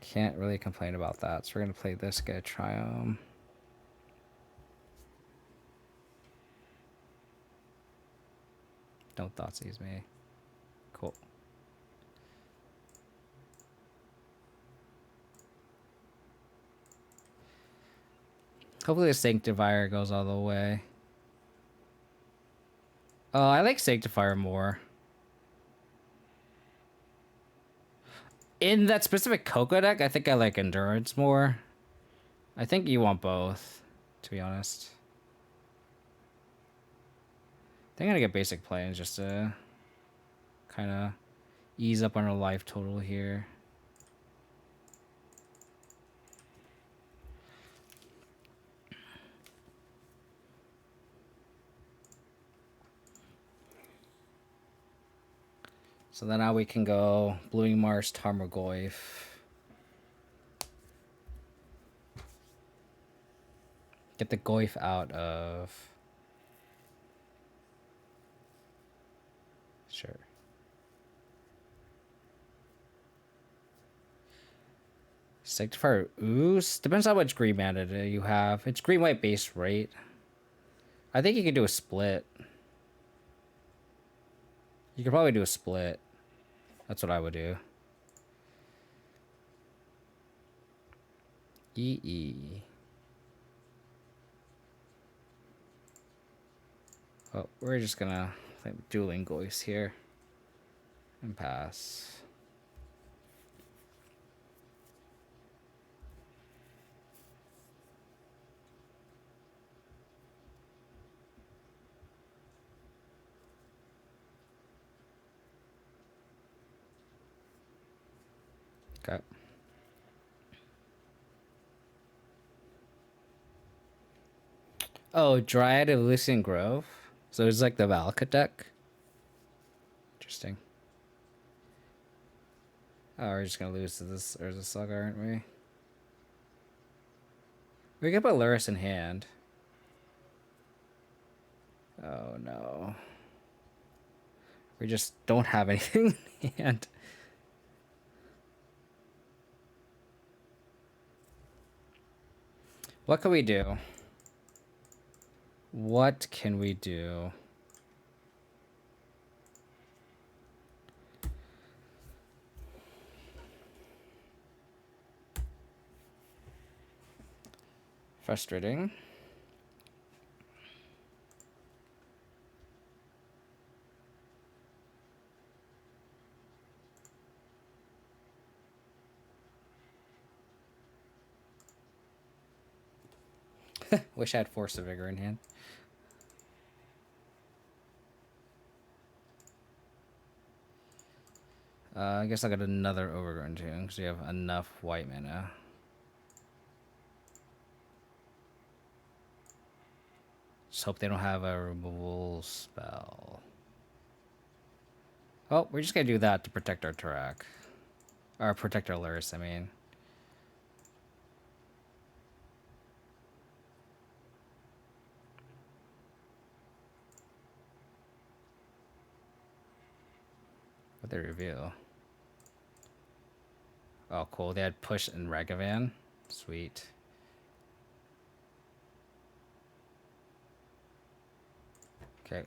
Can't really complain about that. So we're going to play this, get a Triumph. Don't Thoughtseize me. Cool. Hopefully the Sanctifier goes all the way. Oh, I like Sanctifier more. In that specific Coco deck, I think I like Endurance more. I think you want both, to be honest. I think I'm gonna get basic plans just to kind of ease up on our life total here. So then now we can go Bluing Mars, Tarmogoyf. Get the Goyf out of... Sure. Sanctifier Ooze? Depends how much green mana you have. It's green-white base, right? I think you could do a split. You could probably do a split. That's what I would do. EE. Oh, we're just gonna play dueling Goyfs here. And pass. Okay. Oh, Dryad of Lucian Grove. So it's like the Valakut deck. Interesting. Oh, we're just gonna lose to this or the Saga, aren't we? We can put Lurrus in hand. Oh no. We just don't have anything in hand. What can we do? What can we do? Frustrating. Wish I had Force of Vigor in hand. I guess I got another Overgrown Tomb because we have enough white mana. Just hope they don't have a removal spell. Oh, we're just gonna do that to protect our Tarak. Or protect our Lurrus, I mean. What they reveal? Oh, cool. They had Push and Ragavan. Sweet. Okay.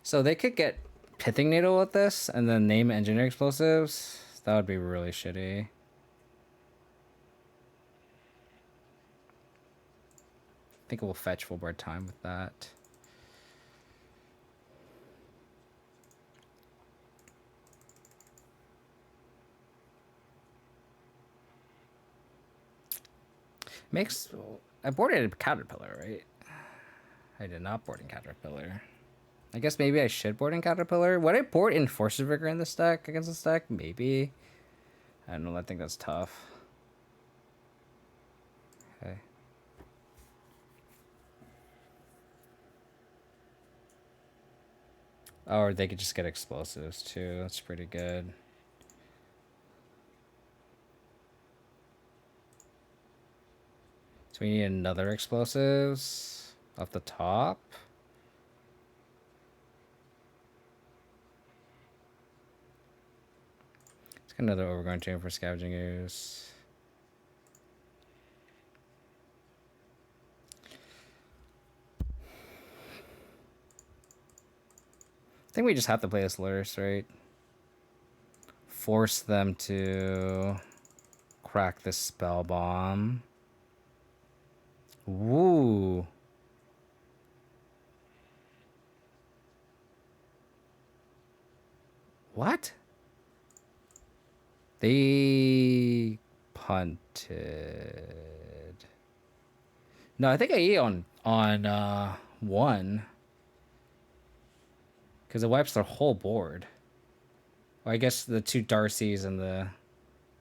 So they could get Pithing Needle with this and then name Engineer Explosives. That would be really shitty. I think we'll fetch full board time with that. Makes... I boarded a Caterpillar, right? I did not board in Caterpillar. I guess maybe I should board in Caterpillar. Would I board in Force of Vigor in this deck against this deck? Maybe. I don't know. I think that's tough. Okay. Oh, or they could just get explosives too. That's pretty good. So we need another explosives off the top. Let's get another Overgrown Tomb for Scavenging Ooze. I think we just have to play this Lurrus, right? Force them to crack this spell bomb. Woo. What? They punted. No, I think I eat on one. Because it wipes their whole board. Or I guess the two Darcys and the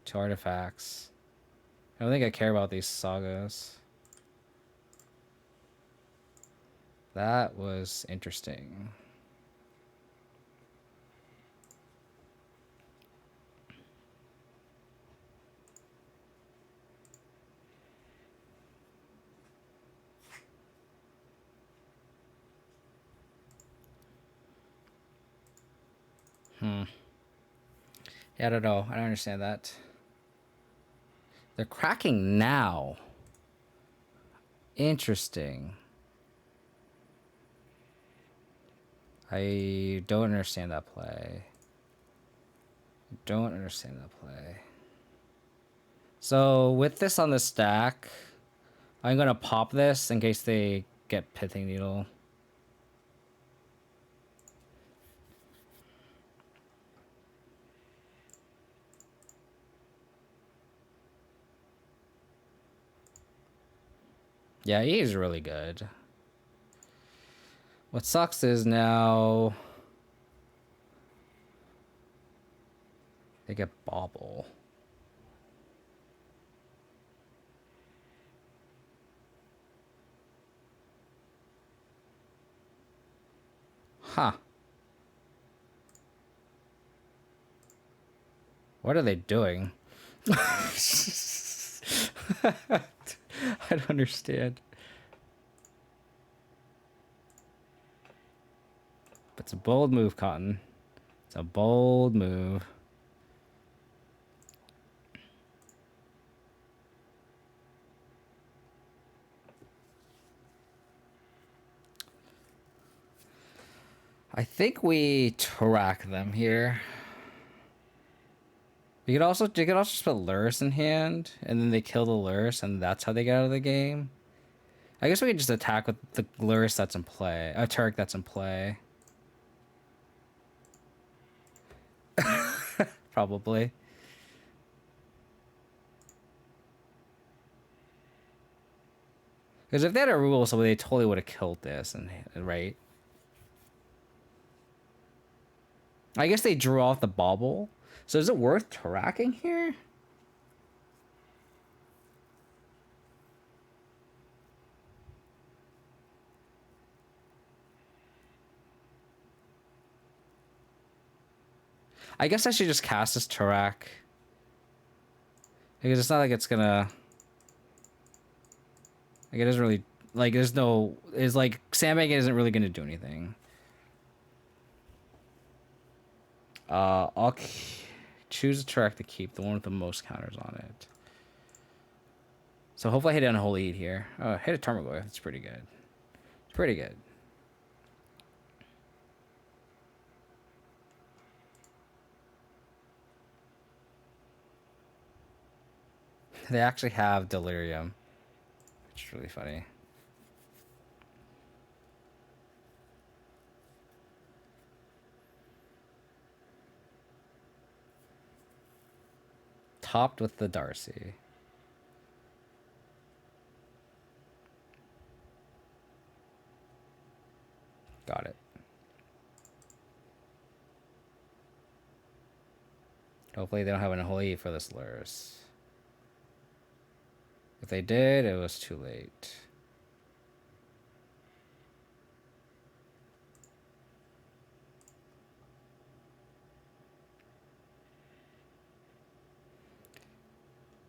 two artifacts. I don't think I care about these sagas. That was interesting. Yeah, I don't know. I don't understand that. They're cracking now. Interesting. I don't understand that play. Don't understand that play. So with this on the stack, I'm gonna pop this in case they get Pithing Needle. Yeah, he is really good. What sucks is now they get Bobble. Huh. What are they doing? I don't understand. It's a bold move, Cotton. It's a bold move. I think we track them here. You could also just put Lurrus in hand, and then they kill the Lurrus, and that's how they get out of the game. I guess we could just attack with the Lurrus that's in play, a Turk that's in play. Probably. Because if they had a rule, so they totally would have killed this, and right. I guess they drew off the bauble. So is it worth tracking here? I guess I should just cast this Tarak. Because it's not like it's gonna... Like, it doesn't really... Like, there's no... It's like, Sandbag isn't really gonna do anything. I'll choose a Tarak to keep, the one with the most counters on it. So hopefully I hit an Unholy Eat here. Oh, hit a Tarmogoyf. That's pretty good. It's pretty good. They actually have Delirium, which is really funny. Topped with the Darcy. Got it. Hopefully they don't have an Unholy for this Lurrus. If they did, it was too late.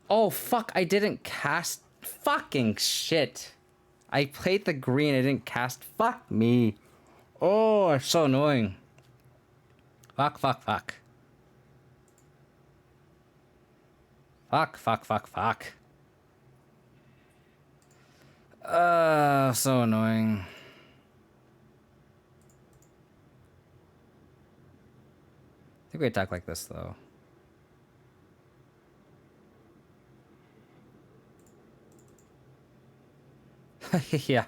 Oh, fuck, I didn't cast... Fucking shit. I played the green, I didn't cast... Fuck me. Oh, it's so annoying. Fuck, fuck, fuck. Fuck, fuck, fuck, fuck. So annoying. I think we attack like this, though. Yeah.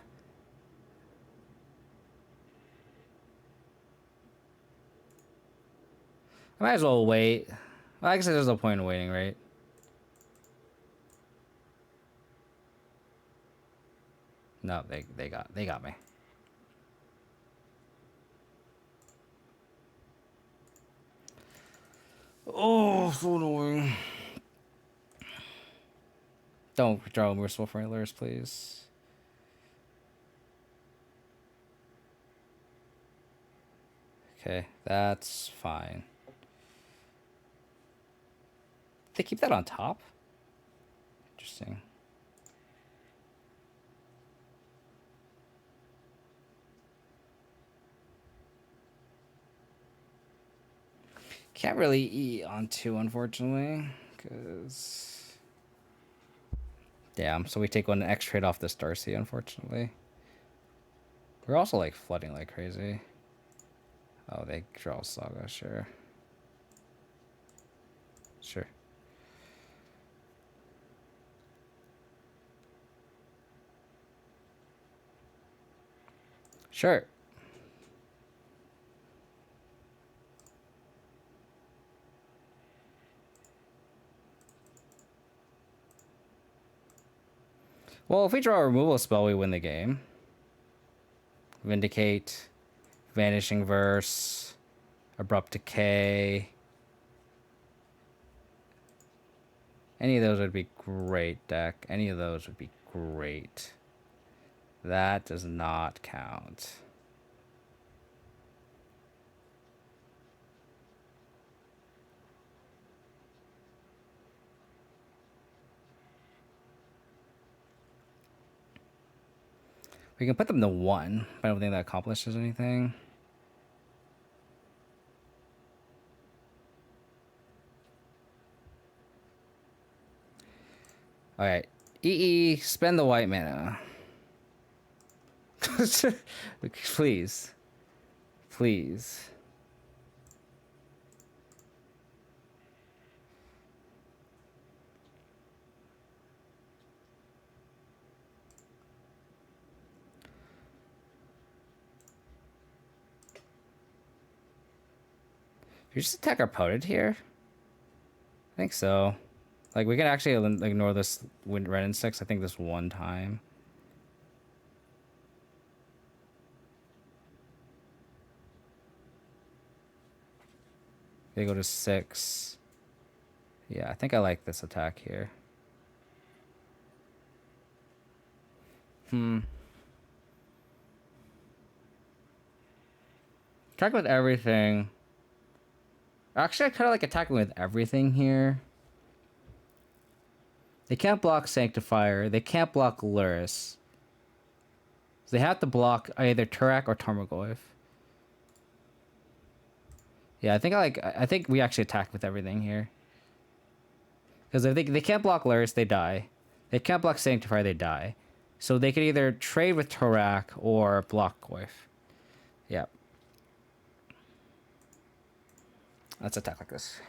I might as well wait. Well, I guess there's no point in waiting, right? No, they got me. Oh, so annoying. Don't draw Merciful Failures, please. Okay, that's fine. They keep that on top? Interesting. Can't really eat on 2, unfortunately, because... Damn, so we take one X trade off this Darcy, unfortunately. We're also, like, flooding like crazy. Oh, they draw Saga, sure. Sure. Sure. Well, if we draw a removal spell, we win the game. Vindicate, Vanishing Verse, Abrupt Decay. Any of those would be great, deck. Any of those would be great. That does not count. We can put them to 1, but I don't think that accomplishes anything. Alright. EE, spend the white mana. Please. Please. Did you just attack our opponent here? I think so. Like, we can actually ignore this red insects, I think, this one time. They go to 6. Yeah, I think I like this attack here. Attack with everything. Actually, I kind of like attacking with everything here. They can't block Sanctifier. They can't block Lurrus. So they have to block either Turak or Tarmogoyf. Yeah, I think we actually attack with everything here. Because if they can't block Lurrus, they die. They can't block Sanctifier, they die. So they can either trade with Turak or block Goyf. Yep. Let's attack like this.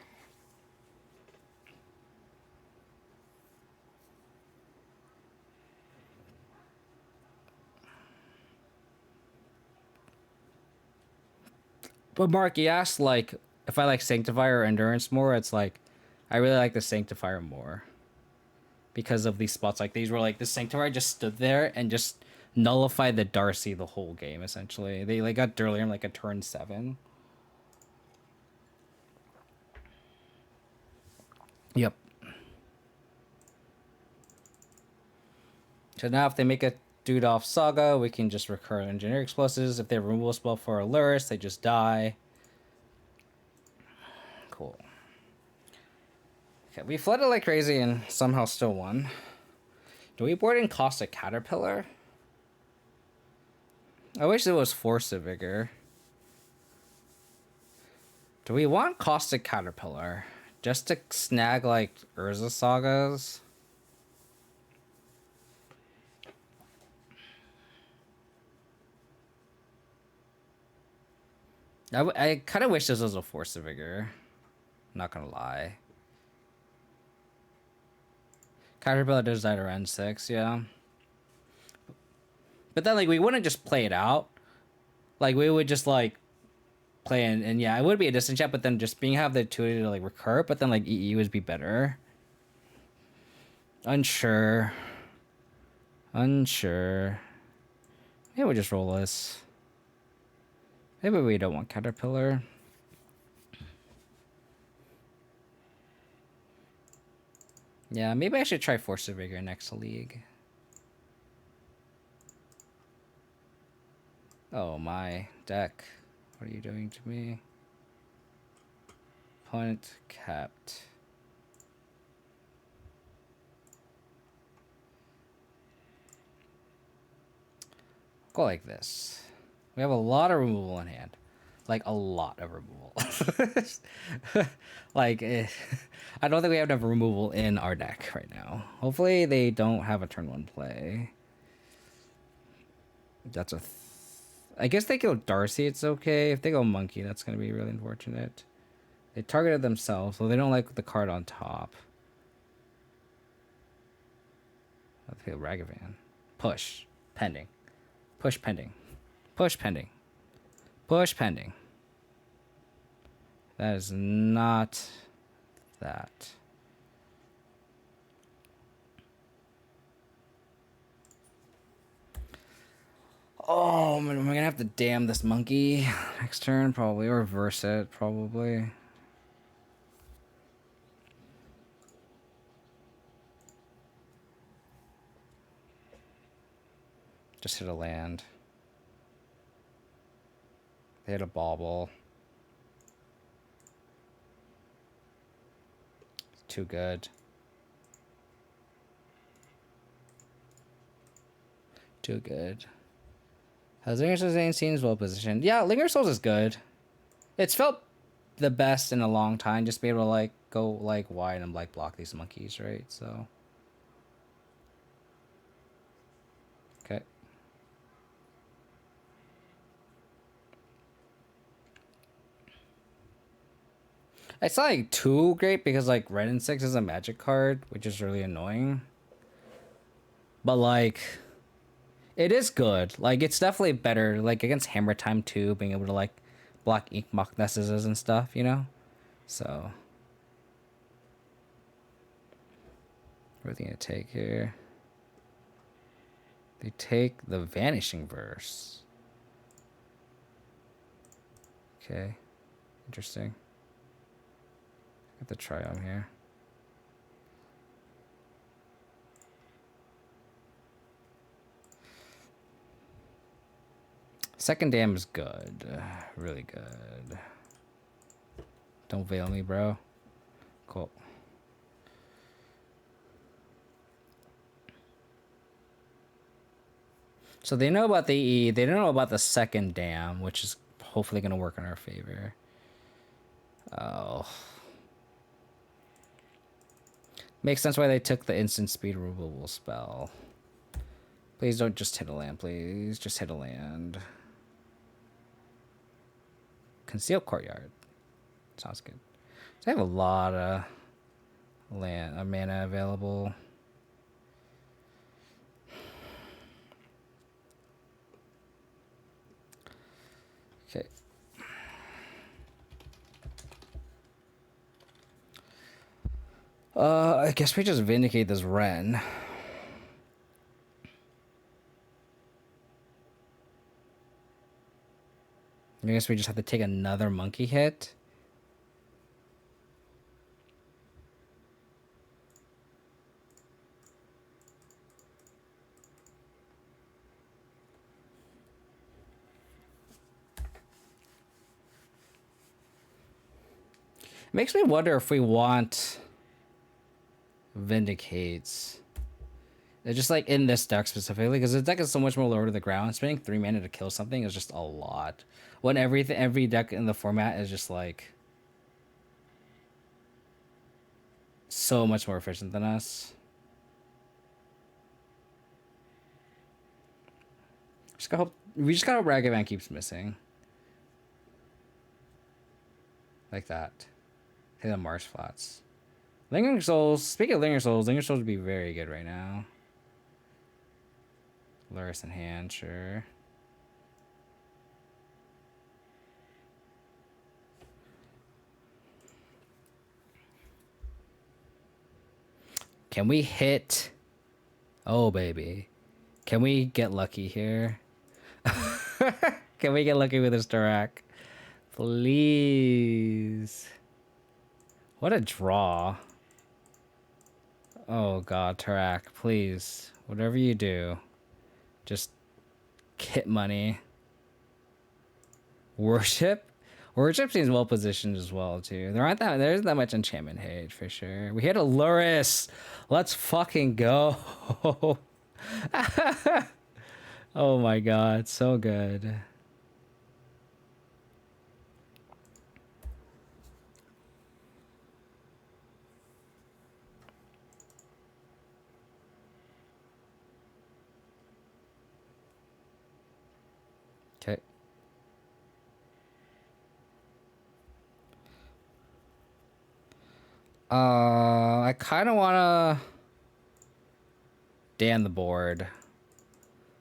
But Mark, you asked, like, if I like Sanctifier or Endurance more. It's like, I really like the Sanctifier more. Because of these spots like these where, like, the Sanctifier just stood there and just nullified the Darcy the whole game, essentially. They, like, got Durlium, like, a turn 7. Yep. So now if they make a dude off Saga, we can just recur Engineer Explosives. If they have a removal spell for a Lurrus, they just die. Cool. Okay, we flooded like crazy and somehow still won. Do we board in Caustic Caterpillar? I wish it was Force of Vigor. Do we want Caustic Caterpillar? Just to snag, like, Urza Sagas? I kind of wish this was a Force of Vigor. Not gonna lie. Caterpillar does die to around 6, yeah. But then, like, we wouldn't just play it out. Like, we would just, like, play and yeah, it would be a distance chat, but then just have the ability to, like, recur, but then, like, EE would be better. Unsure. Maybe we'll just roll this. Maybe we don't want Caterpillar. Yeah, maybe I should try Force of Vigor next league. Oh my deck. What are you doing to me? Opponent capped. Go like this. We have a lot of removal in hand. Like, a lot of removal. Like, I don't think we have enough removal in our deck right now. Hopefully they don't have a turn 1 play. That's a... I guess they go Darcy, it's okay. If they go Monkey, that's going to be really unfortunate. They targeted themselves, so they don't like the card on top. Let's play Ragavan. Push. Pending. Push pending. Push pending. Push pending. That is not that. Oh, man, am I gonna have to damn this monkey next turn? Probably. Or reverse it, probably. Just hit a land. They hit a bauble. Too good. Too good. Has Linger Souls seems well positioned? Yeah, Linger Souls is good. It's felt the best in a long time. Just be able to, like, go, like, wide and, like, block these monkeys, right? So It's not like too great because like red and 6 is a magic card, which is really annoying. But like, it is good. Like it's definitely better. Like against Hammer Time too, being able to like block Yawgmoth nesses and stuff, you know. So, what are they gonna take here? They take the Vanishing Verse. Okay, interesting. Got the Triumph here. Second dam is good. Really good. Don't veil me, bro. Cool. So they know about the E. They don't know about the second dam, which is hopefully going to work in our favor. Oh. Makes sense why they took the instant speed removal spell. Please don't just hit a land, please. Just hit a land. Conceal Courtyard. Sounds good. So I have a lot of mana available. Okay. I guess we just vindicate this Ren. I guess we just have to take another monkey hit. Makes me wonder if we want Vindicates. It's just like in this deck specifically, because this deck is so much more lower to the ground. Spending 3 mana to kill something is just a lot. When every deck in the format is just like so much more efficient than us. We just gotta hope Ragavan keeps missing. Like that. Hit the Mars Flats. Lingering Souls. Speaking of Lingering Souls would be very good right now. Lurrus in hand, sure. Can we hit? Oh, baby. Can we get lucky here? Can we get lucky with this Dirac? Please. What a draw. Oh god, Tarak, please. Whatever you do, just get money. Worship? Worship seems well positioned as well too. There isn't that much enchantment hate for sure. We hit a Lurrus. Let's fucking go. Oh my god, so good. Okay. I kind of want to damn the board.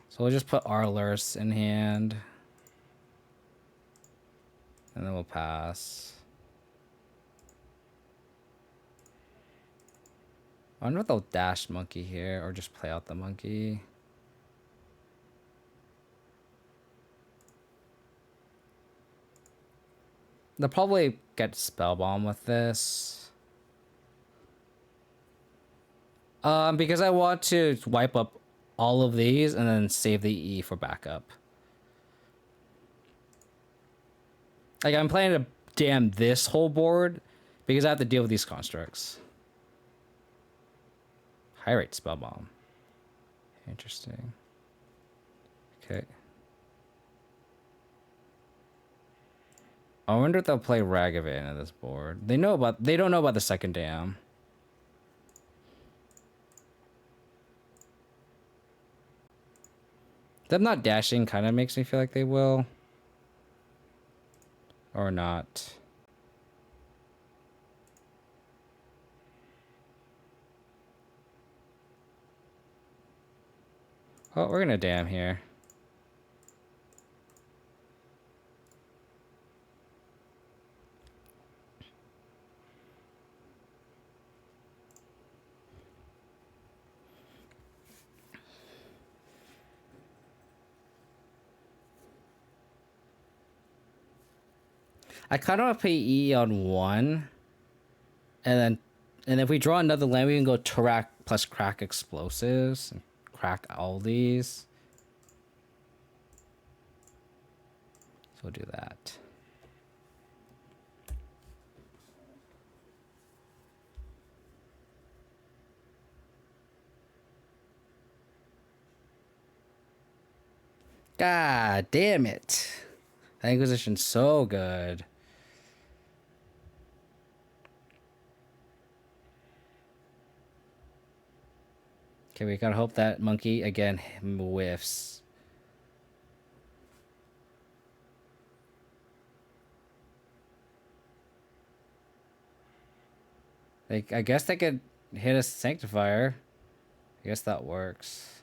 So we'll just put our Lurrus in hand. And then we'll pass. I wonder if they'll dash monkey here or just play out the monkey. They'll probably get Spellbomb with this. Because I want to wipe up all of these and then save the E for backup. Like, I'm planning to damn this whole board because I have to deal with these constructs. High rate Spellbomb. Interesting. Okay. I wonder if they'll play Ragavan on this board. They don't know about the second dam. Them not dashing kind of makes me feel like they will. Or not. Oh, we're gonna dam here. I kind of want to play E on 1. And if we draw another land, we can go Tarak plus crack explosives and crack all these. So we'll do that. God damn it. That Inquisition's so good. Okay, we gotta hope that monkey again whiffs. Like, I guess they could hit a Sanctifier. I guess that works.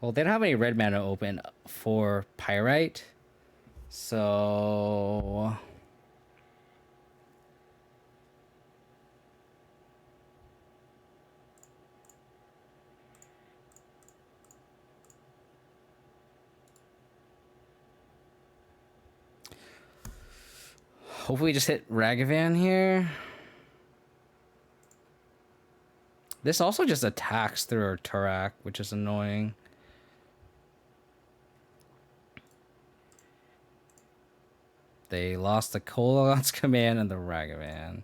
Well, they don't have any red mana open for Pyrite. So... hopefully we just hit Ragavan here. This also just attacks through our Tarak, which is annoying. They lost the Kolaghan's Command and the Ragavan.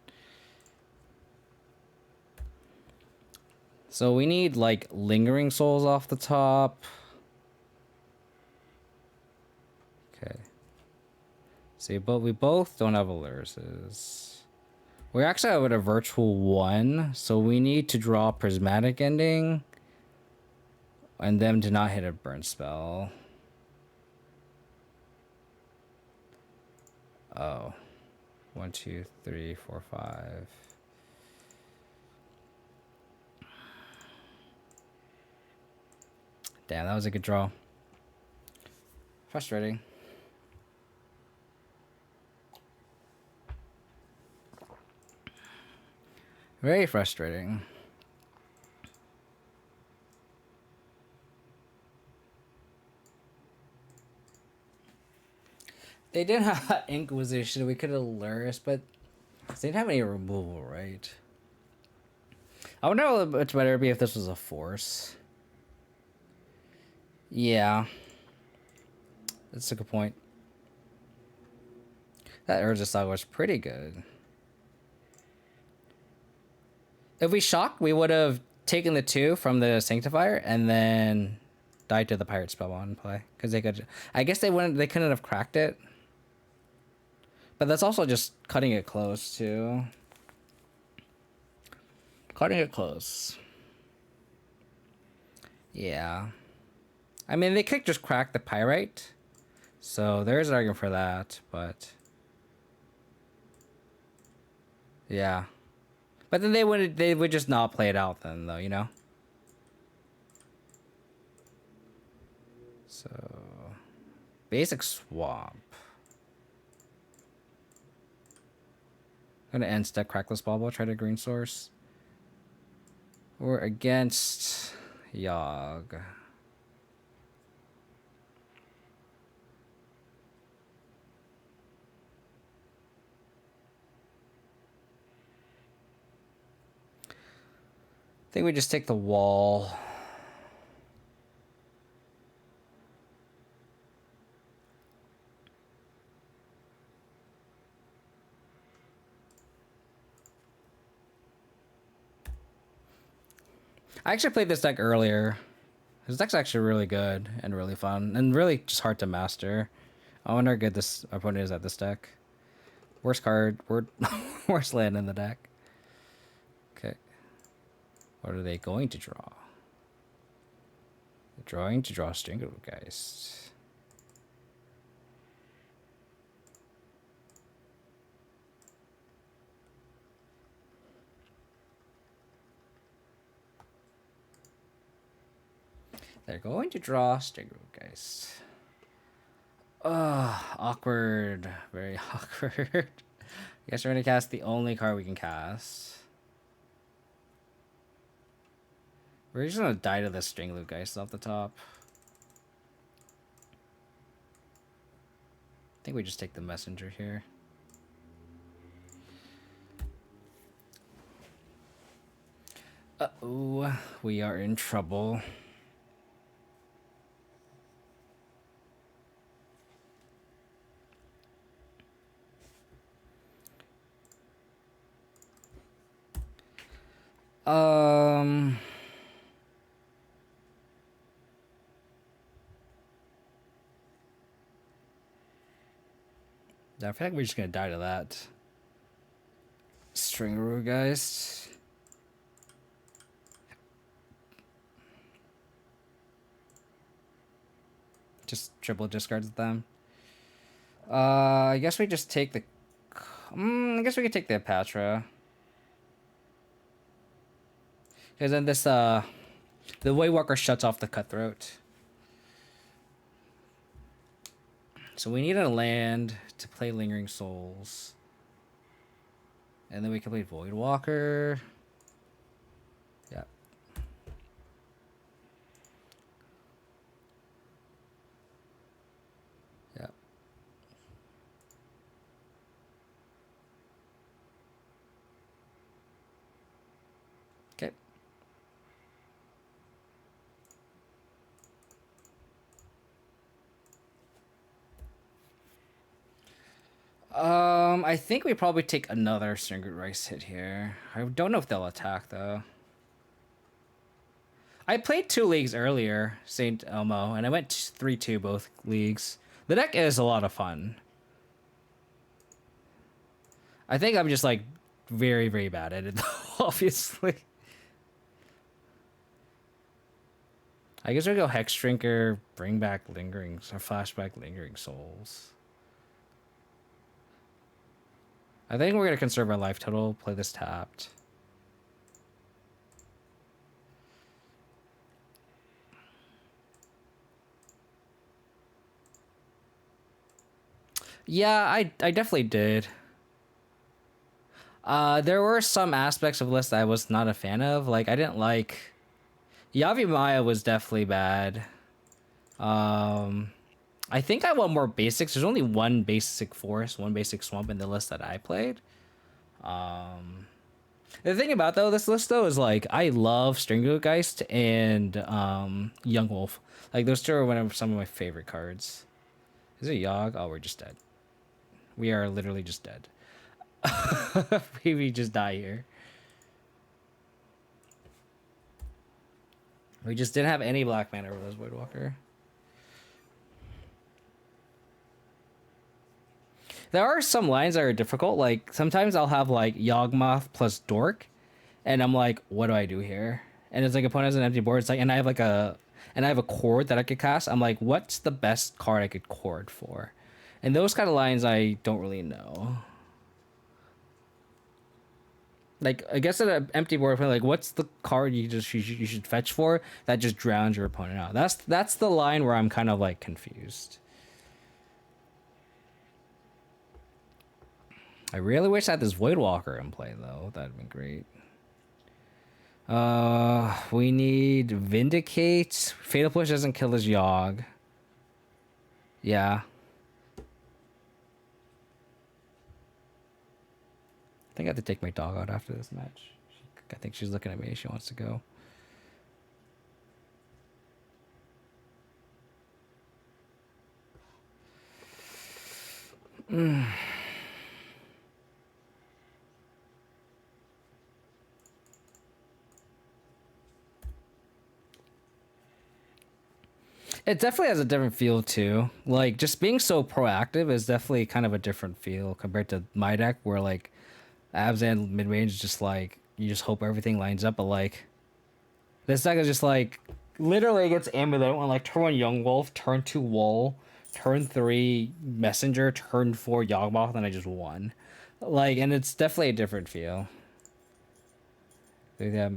So we need, like, Lingering Souls off the top. Okay. See, but we both don't have Lurruses. We actually have a virtual 1, so we need to draw Prismatic Ending. And them to not hit a burn spell. Oh. 1, 2, 3, 4, 5. Damn, that was a good draw. Frustrating. Very frustrating. They didn't have Inquisition. We could have Lurrus, but they didn't have any removal, right? I wonder how much better it'd be if this was a Force. Yeah. That's a good point. That Urza Saga was pretty good. If we shocked, we would have taken the 2 from the Sanctifier and then died to the Pirate Spellbond play. Because they could... I guess they wouldn't... They couldn't have cracked it. But that's also just cutting it close, too. Cutting it close. Yeah. I mean, they could just crack the Pyrite. So there's an argument for that, but... yeah. But then they would just not play it out then, though, you know? So... basic swap. I'm gonna end step Crackless Bauble, try to green source. We're against Yawg. I think we just take the wall. I actually played this deck earlier. This deck's actually really good and really fun and really just hard to master. I wonder how good this opponent is at this deck. Worst card, worst land in the deck. Okay. What are they going to draw? They're drawing to draw Stranglegeist. They're going to draw Stingergeist. Ugh, awkward. Very awkward. I guess we're gonna cast the only card we can cast. We're just gonna die to the Stingergeist off the top. I think we just take the messenger here. Uh-oh, we are in trouble. I feel like we're just gonna die to that. Stingergeist. Just triple discards them. I guess we just take the. I guess we could take the Apatra. Because then this the Waywalker shuts off the Cutthroat. So we need a land to play Lingering Souls. And then we can play Voidwalker. Yeah. Yeah. Okay. I think we probably take another Stingergeist hit here. I don't know if they'll attack though. I played 2 leagues earlier, St. Elmo, and I went 3-2 both leagues. The deck is a lot of fun. I think I'm just like very, very bad at it though, obviously. I guess we go Hex Drinker, bring back Lingering, or flashback Lingering Souls. I think we're gonna conserve our life total, play this tapped. Yeah, I definitely did. There were some aspects of the list I was not a fan of. Like, I didn't like... Yawgmoth was definitely bad. I think I want more basics. There's only one basic forest, one basic swamp in the list that I played. The thing about this list though is like I love Stingergeist and Yawgmoth. Like those two are some of my favorite cards. Is it Yawg? Oh, we're just dead. We are literally just dead. We just die here. We just didn't have any black mana over those Voidwalker. There are some lines that are difficult. Like sometimes I'll have like Yawgmoth plus Dork, and I'm like, what do I do here? And it's like opponent has an empty board. It's like, and I have a chord that I could cast. I'm like, what's the best card I could chord for? And those kind of lines I don't really know. Like I guess at an empty board, like what's the card you should fetch for that just drowns your opponent out? That's the line where I'm kind of like confused. I really wish I had this Voidwalker in play, though. That'd been great. We need Vindicate. Fatal Push doesn't kill his Yawg. Yeah. I think I have to take my dog out after this match. I think she's looking at me. She wants to go. It definitely has a different feel too. Like just being so proactive is definitely kind of a different feel compared to my deck, where like Abzan mid range is just like you just hope everything lines up. But like this deck is just like literally gets Amulet on like turn 1 Yawgmoth, turn 2 Wall, turn 3 Messenger, turn 4 Yawgmoth, and I just won. Like, and it's definitely a different feel. They have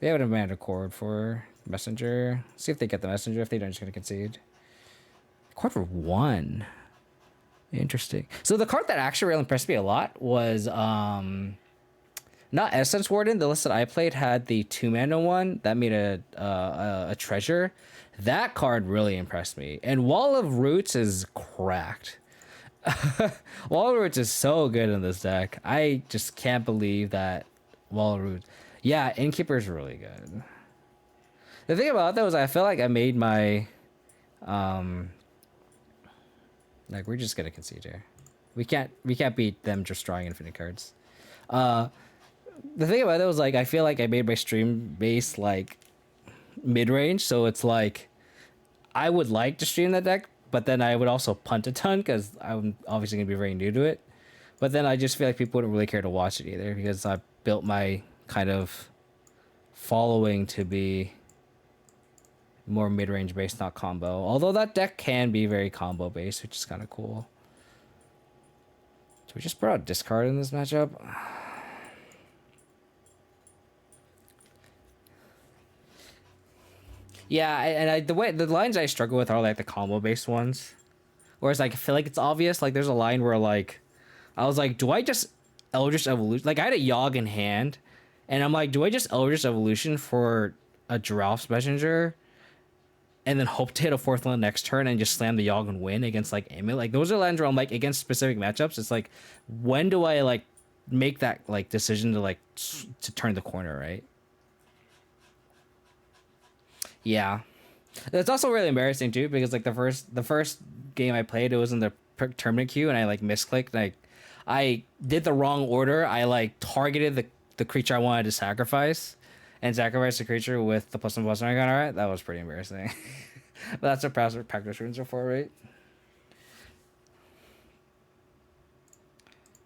a mana chord for Messenger. See if they get the messenger. If they don't, just gonna concede. Card for 1. Interesting. So the card that actually really impressed me a lot was not Essence Warden. The list that I played had the 2-mana one that made a treasure. That card really impressed me. And Wall of Roots is cracked. Wall of Roots is so good in this deck. I just can't believe that Wall of Roots. Yeah, Innkeeper is really good. The thing about that was I feel like I made my like we're just gonna concede here. We can't beat them just drawing infinite cards. The thing about it was like I feel like I made my stream base like mid range, so it's like I would like to stream that deck, but then I would also punt a ton because I'm obviously gonna be very new to it. But then I just feel like people wouldn't really care to watch it either because I built my kind of following to be more mid-range based, not combo. Although that deck can be very combo based, which is kind of cool. Do we just put out discard in this matchup? Yeah, and the lines I struggle with are like the combo based ones. Whereas like I feel like it's obvious. Like there's a line where like I was like, do I just Eldritch Evolution? Like I had a Yawg in hand, and I'm like, do I just Eldritch Evolution for a Giraffe's Messenger? And then hope to hit a 4th land next turn and just slam the Yawg and win against like Amulet. Like those are lands where I'm like against specific matchups. It's like, when do I like make that like decision to like to turn the corner, right? Yeah, that's also really embarrassing too because like the first game I played, it was in the tournament queue and I like misclicked. Like I did the wrong order. I like targeted the creature I wanted to sacrifice. And sacrifice the creature with the +1/+1 icon. Alright, that was pretty embarrassing. But that's what practice runes are for, right?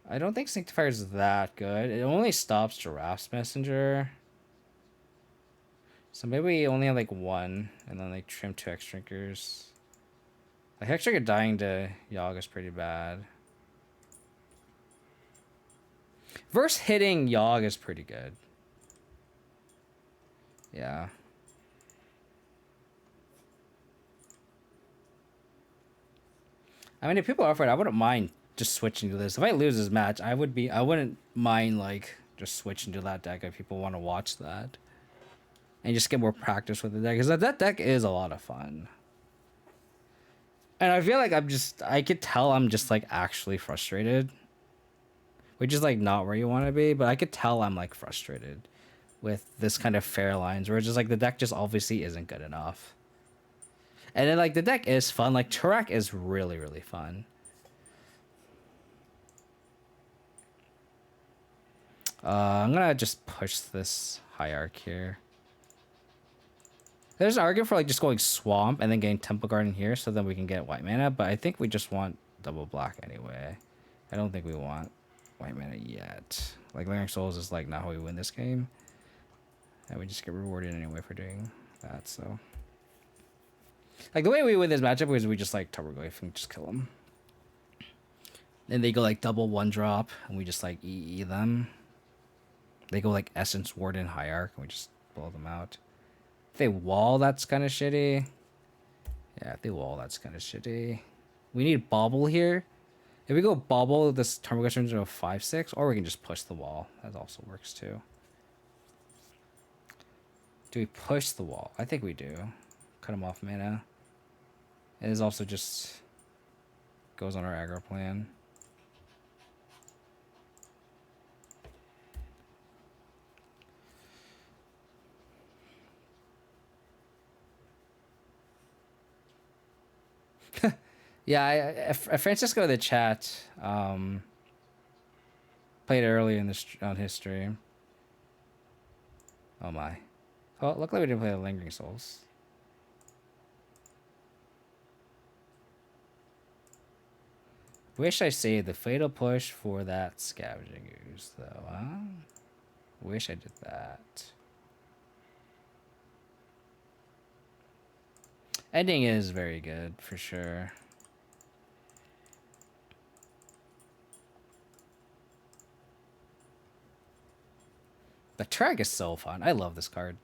I don't think Sanctifier is that good. It only stops Giraffe's Messenger. So maybe we only have like 1 and then like trim 2 X-Drinkers. Like X-Drinker dying to Yawg is pretty bad. Verse hitting Yawg is pretty good. Yeah. I mean, if people are for it, I wouldn't mind just switching to this. If I lose this match, I wouldn't mind like just switching to that deck if people want to watch that. And just get more practice with the deck. Because that deck is a lot of fun. And I feel like I could tell I'm just like actually frustrated. Which is like not where you want to be, but I could tell I'm like frustrated with this kind of fair lines where it's just like the deck just obviously isn't good enough. And then like the deck is fun. Like Turak is really, really fun. I'm gonna just push this Hierarch here. There's an argument for like just going Swamp and then getting Temple Garden here so then we can get white mana, but I think we just want double black anyway. I don't think we want white mana yet. Like Lingering Souls is like not how we win this game. And we just get rewarded anyway for doing that, so. Like the way we win this matchup is we just like Turboglyph and just kill them. Then they go like double 1-drop and we just like EE them. They go like Essence Warden Hierarch and we just blow them out. If they wall, that's kind of shitty. Yeah, if they wall, that's kind of shitty. We need Bobble here. If we go Bobble, this Turboglyph turns into a 5/6, or we can just push the wall. That also works too. Do we push the wall? I think we do. Cut him off mana. It is also just goes on our aggro plan. Yeah, Francisco in the chat played early in this on his stream. Oh my. Oh, luckily we didn't play the Lingering Souls. Wish I saved the Fatal Push for that Scavenging Ooze, though, huh? Wish I did that. Ending is very good, for sure. The track is so fun. I love this card.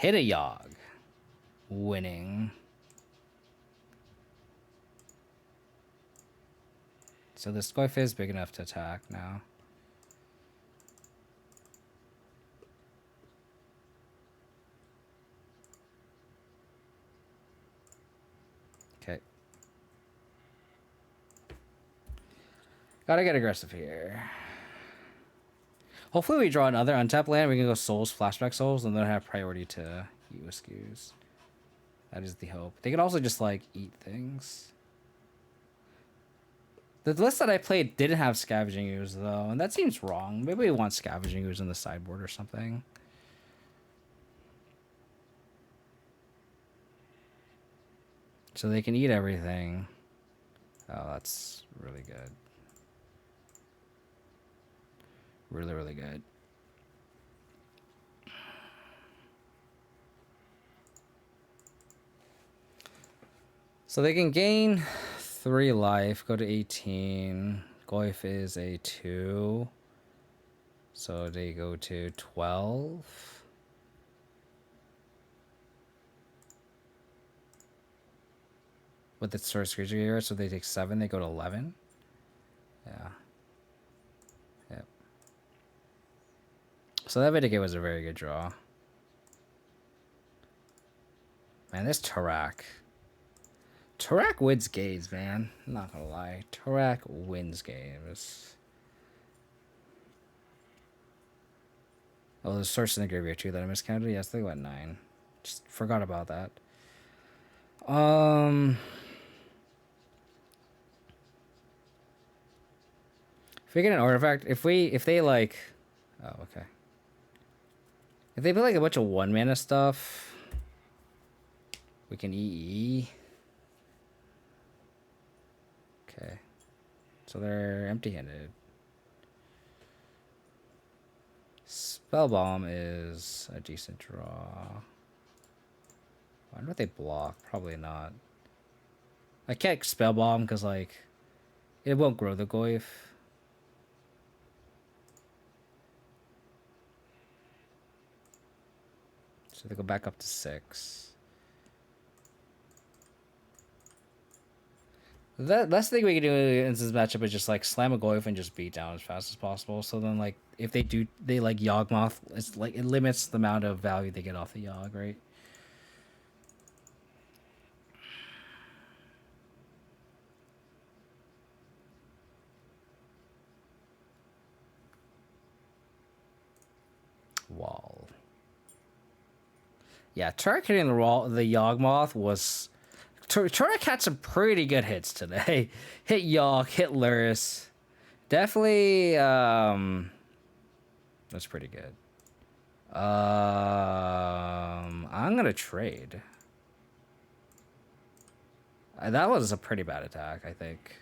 hit a Yawg. Winning. So this Goyf is big enough to attack now. Okay. Gotta get aggressive here. Hopefully we draw another untap land. We can go Souls, Flashback Souls, and then have priority to eat Whiskies. That is the hope. They could also just, like, eat things. The list that I played didn't have Scavenging Ooze, though, and that seems wrong. Maybe we want Scavenging Ooze in the sideboard or something. So they can eat everything. Oh, that's really good. Really, really good. So they can gain 3 life, go to 18. Goyf is a 2. So they go to 12. With the source creature here, so they take 7, they go to 11. Yeah. Yep. So that Vindicate was a very good draw. Man, this Tarak. Tarak wins games, man. I'm not gonna lie. Tarak wins games. Oh, there's source in the graveyard too that I miscounted. Yes, they went 9. Just forgot about that. If we get an artifact, if they like, oh, okay. If they put like a bunch of 1 mana stuff, we can EE. Okay. So they're empty-handed. Spellbomb is a decent draw. I wonder if they block. Probably not. I can't Spellbomb because, like, it won't grow the Goyf. So they go back up to 6. The best thing we can do in this matchup is just like slam a Goyf and just beat down as fast as possible. So then, like, if they like Yawgmoth, it's like it limits the amount of value they get off the Yawg, right? Wall. Yeah, Turek hitting the Yawgmoth was. Turek had some pretty good hits today. Hit Yawg, hit Lurrus. Definitely, that's pretty good. I'm gonna trade. That was a pretty bad attack, I think.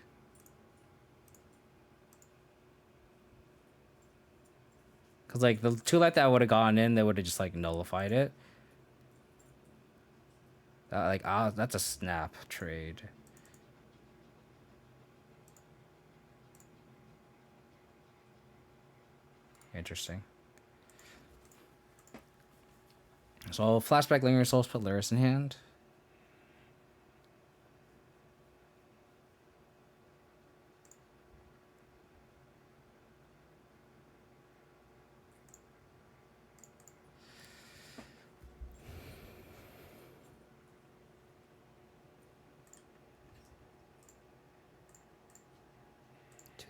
Because, like, the 2 life that would have gone in, they would have just, like, nullified it. That's a snap trade. Interesting. So, flashback Lingering Souls, put Lurrus in hand.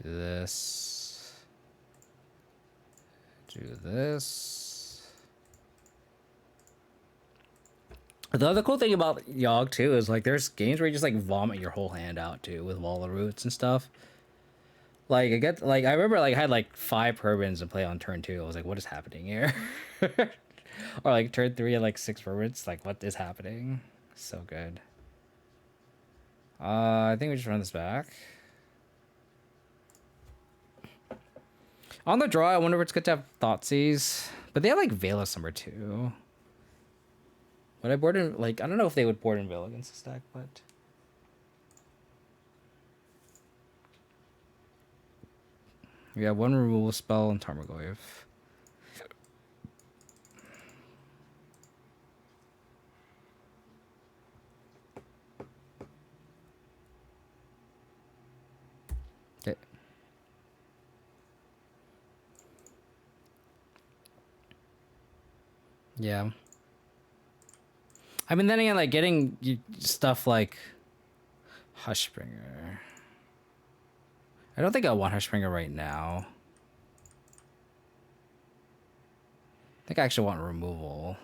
Do this. Do this. The other cool thing about Yawg too is like there's games where you just like vomit your whole hand out too with Wall of Roots and stuff. Like I remember like I had like 5 Perbins to play on turn 2. I was like, what is happening here? Or like turn 3 and like 6 Perbins. Like, what is happening? So good. I think we just run this back. On the draw, I wonder if it's good to have Thoughtseize. But they have like Veilus number 2. But I board in, like, I don't know if they would board in Veil against the stack, but. We have 1 removal spell and Tarmogoyf. Okay. Yeah. I mean, then again, like getting stuff like Hushbringer. I don't think I want Hushbringer right now. I think I actually want removal.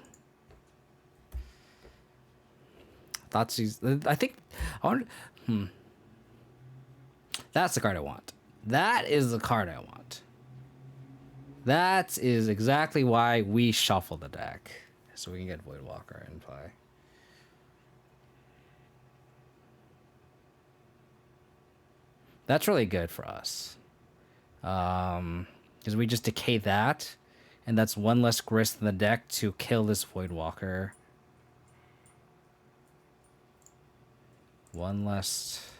Thoughtseize. I think I want. That's the card I want. That is the card I want. That is exactly why we shuffle the deck, so we can get Voidwalker in play. That's really good for us. Because we just decay that, and that's one less grist in the deck to kill this Voidwalker. One less.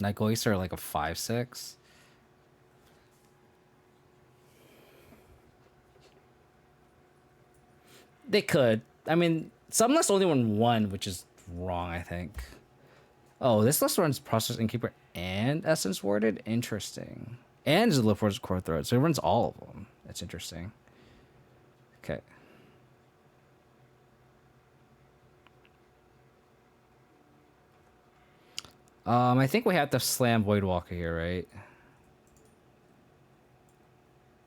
Nightghosts are like a 5/6. They could. I mean, some lists only run one, which is wrong, I think. Oh, this list runs Process Innkeeper and Essence Warded? Interesting. And Zillifor's Core Throat, so it runs all of them. That's interesting. Okay. I think we have to slam Voidwalker here, right?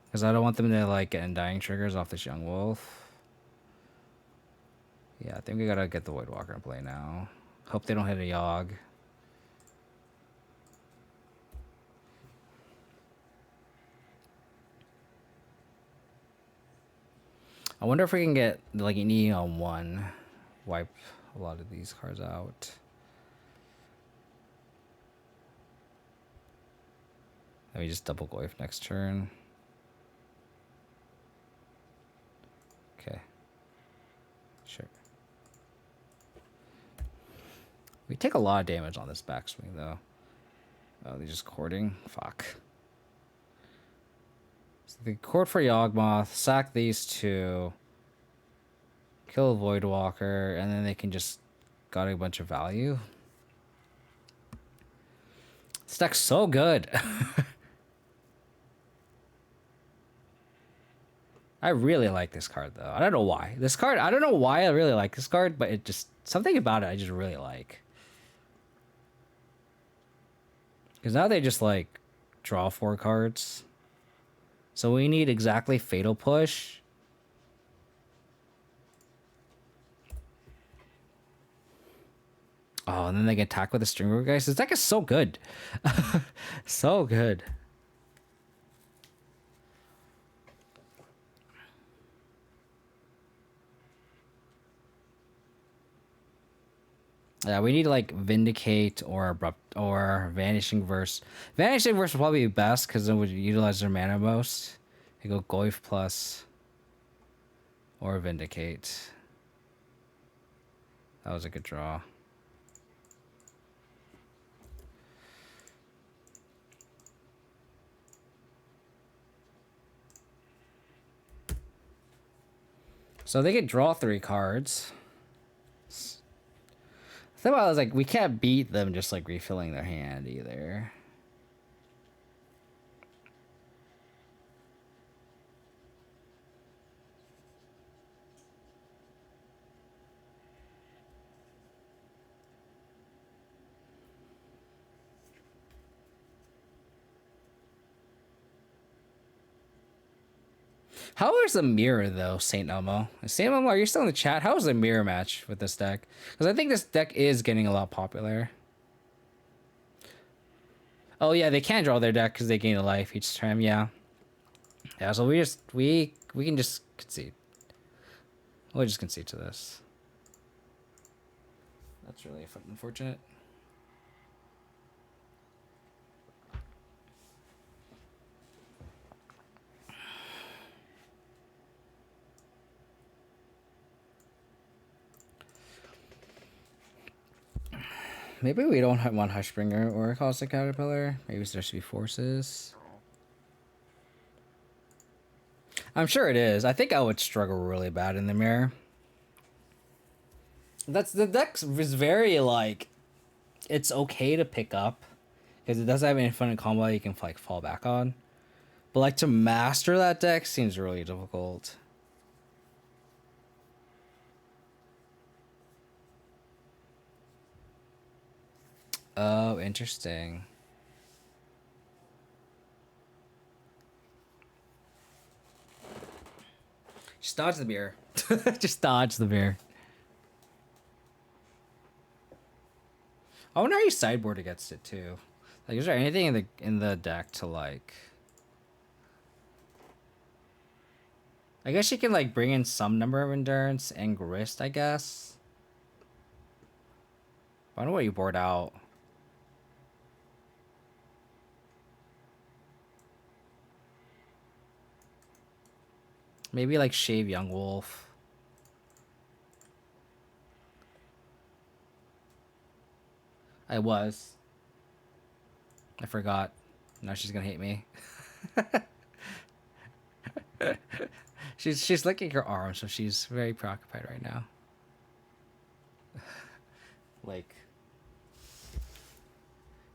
Because I don't want them to like get Undying triggers off this Yawgmoth. Yeah, I think we gotta get the Voidwalker in play now. Hope they don't hit a Yawg. I wonder if we can get like an E on one. Wipe a lot of these cards out. Let me just double Goyf next turn. Okay. Sure. We take a lot of damage on this backswing, though. Oh, they're just courting? Fuck. So they court for Yawgmoth, sack these two, kill Voidwalker, and then they can just got a bunch of value. This deck's so good. I really like this card, though. I don't know why. This card, I don't know why I really like this card, but it just, something about it I just really like. Because now they just, like, draw 4 cards. So we need exactly Fatal Push. Oh, and then they can attack with the String Root, guys. This deck is so good. So good. Yeah, we need like Vindicate or Abrupt or Vanishing Verse. Vanishing Verse would probably be best because it would utilize their mana most. They go Goyf plus or Vindicate. That was a good draw. So they could draw 3 cards. I thought I was like, we can't beat them just like refilling their hand either. How is the mirror though, Saint Elmo? Saint Elmo, are you still in the chat? How is the mirror match with this deck? Because I think this deck is getting a lot popular. Oh yeah, they can draw their deck because they gain a life each time. Yeah, yeah. So we can just concede. We'll just concede to this. That's really unfortunate. Maybe we don't want Hushbringer or Caustic Caterpillar. Maybe there should be forces. I'm sure it is. I think I would struggle really bad in the mirror. That's the deck is very like it's okay to pick up because it doesn't have any infinite combo you can like fall back on. But like to master that deck seems really difficult. Oh, interesting. Just dodge the beer. Just dodge the beer. I wonder how you sideboard against it too. Like, is there anything in the deck to like? I guess you can like bring in some number of endurance and grist. I guess. I don't know what you board out. Maybe like shave Yawgmoth. I was. I forgot. Now she's gonna hate me. she's licking her arm, so she's very preoccupied right now. Like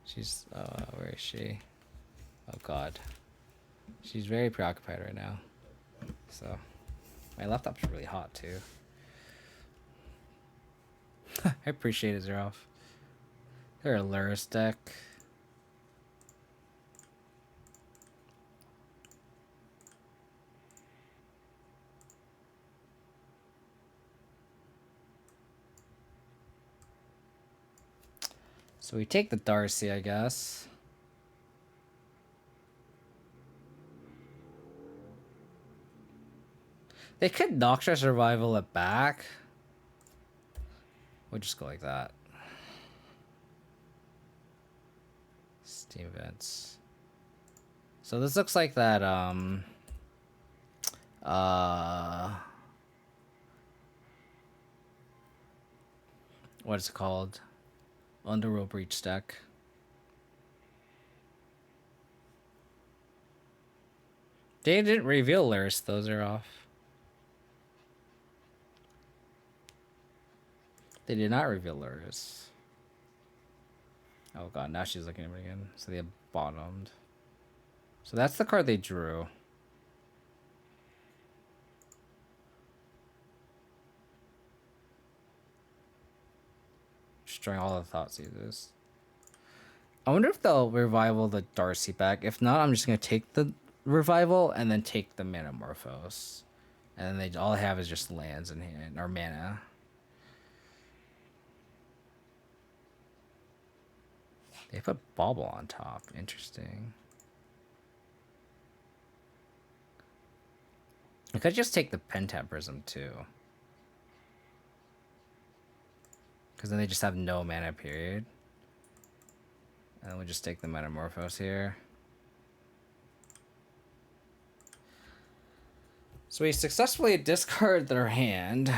she's where is she? Oh god. She's very preoccupied right now. So my laptop's really hot too. I appreciate it, Zeroff. They're a Lurrus deck. So we take the Darcy, I guess. They could Noxious Survival it back. We'll just go like that. Steam Vents. So this looks like that, what is it called? Underworld Breach deck. They didn't reveal Lurrus, those are off. They did not reveal Lurrus. Oh god, now she's looking at it again. So they have bottomed. So that's the card they drew. Destroying all the thought seizers. I wonder if they'll revival the Darcy back. If not, I'm just gonna take the revival and then take the Metamorphose. And then all I have is just lands in hand or mana. They put Bauble on top. Interesting. I could just take the Pentat Prism too. Because then they just have no mana period. And then we just take the Metamorphose here. So we successfully discard their hand.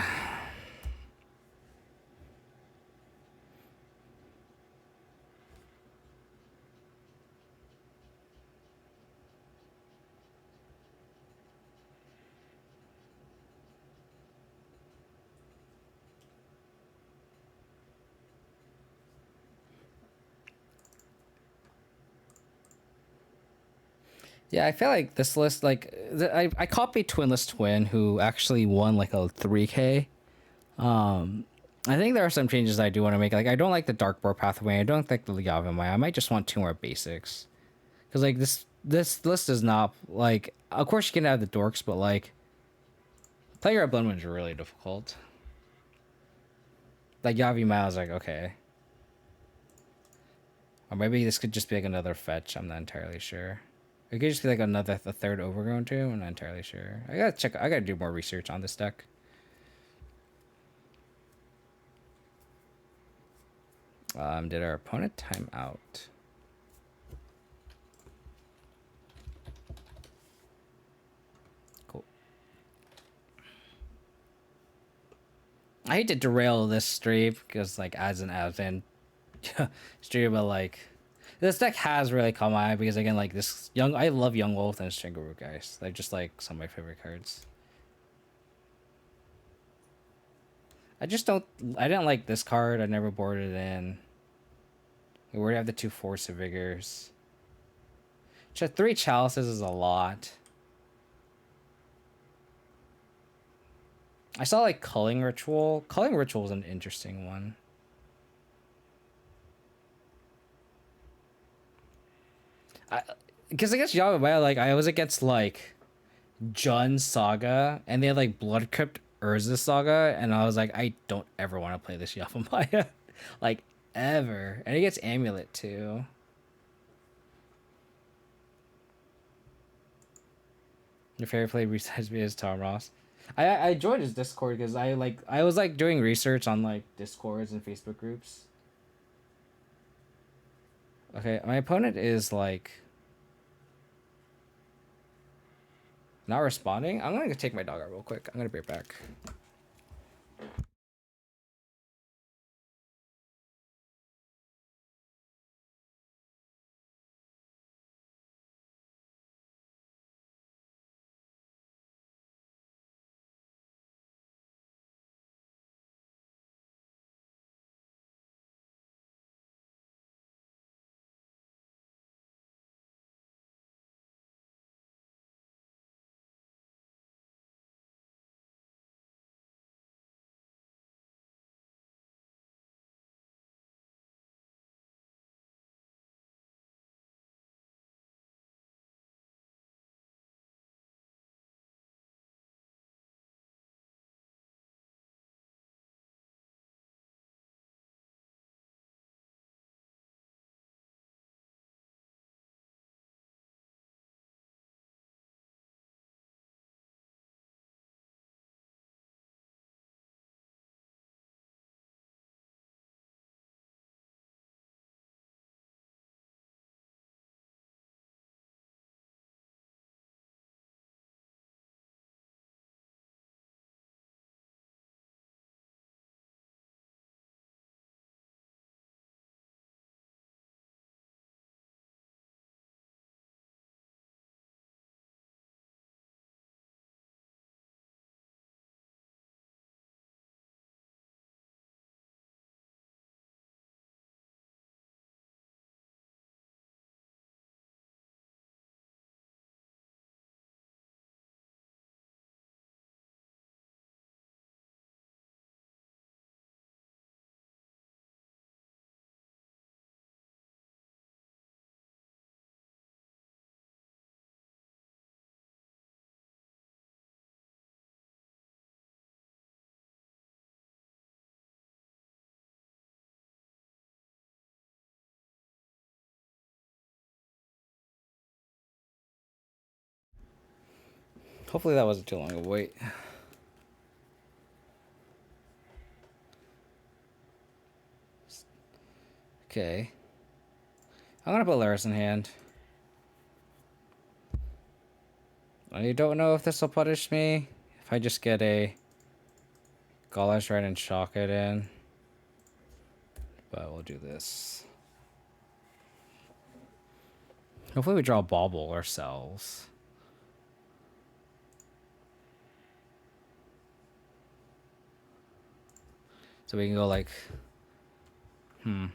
Yeah, I feel like this list, like, I copied Twinless Twin, who actually won, like, a 3K. I think there are some changes I do want to make. Like, I don't like the Darkboard pathway. I don't like the Yawgmoth. I might just want 2 more basics. Because, like, this list is not, like, of course you can have the dorks, but, like, Player of Bloodwind is really difficult. Like, Yawgmoth is like, okay. Or maybe this could just be, like, another fetch. I'm not entirely sure. It could just be like the third Overgrown too. I'm not entirely sure. I gotta check. I gotta do more research on this deck. Did our opponent time out? Cool. I hate to derail this stream because, like, as an Abzan stream, but like. This deck has really caught my eye because, again, like, I love Yawgmoth and Stringerroot, guys. They're just, like, some of my favorite cards. I just don't. I didn't like this card. I never boarded it in. We already have the 2 Force of Vigors. 3 Chalices is a lot. I saw like Culling Ritual. Culling Ritual is an interesting one. Because I guess Yawgmoth, like, I was against like Jun Saga, and they had like Blood Crypt Urza Saga, and I was like, I don't ever want to play this Yawgmoth. Like, ever. And it gets Amulet too. Your favorite play besides me is Tom Ross. I joined his Discord because I was like doing research on like Discords and Facebook groups. Okay, my opponent is like not responding. I'm gonna take my dog out real quick. I'm gonna be right back. Hopefully that wasn't too long of a wait. Okay. I'm gonna put Lurrus in hand. I don't know if this will punish me. If I just get a Galash right and shock it in. But we'll do this. Hopefully we draw a Bauble ourselves. So we can go like... I'd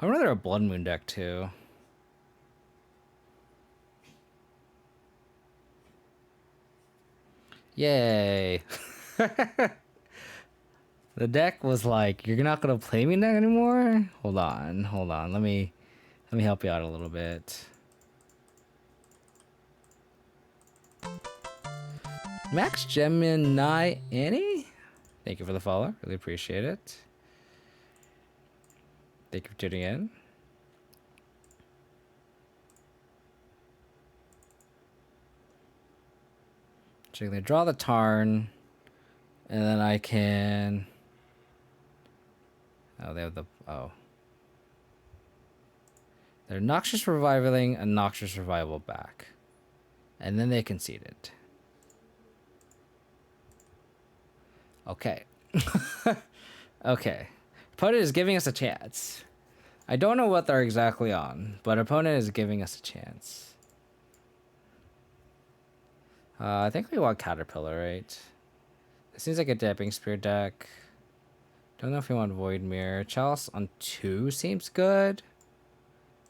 rather a Blood Moon deck too. Yay. The deck was like, you're not gonna play me now anymore? Hold on. Let me help you out a little bit. Max Gemini Annie? Thank you for the follow. Really appreciate it. Thank you for tuning in. So I'm gonna draw the Tarn, and then I can... Oh, they have the... Oh. They're Noxious Revivaling and Noxious Revival back. And then they conceded. Okay. Okay. Opponent is giving us a chance. I don't know what they're exactly on, but opponent is giving us a chance. I think we want Caterpillar, right? It seems like a Dapping Spear deck. Don't know if we want Void Mirror. Chalice on 2 seems good.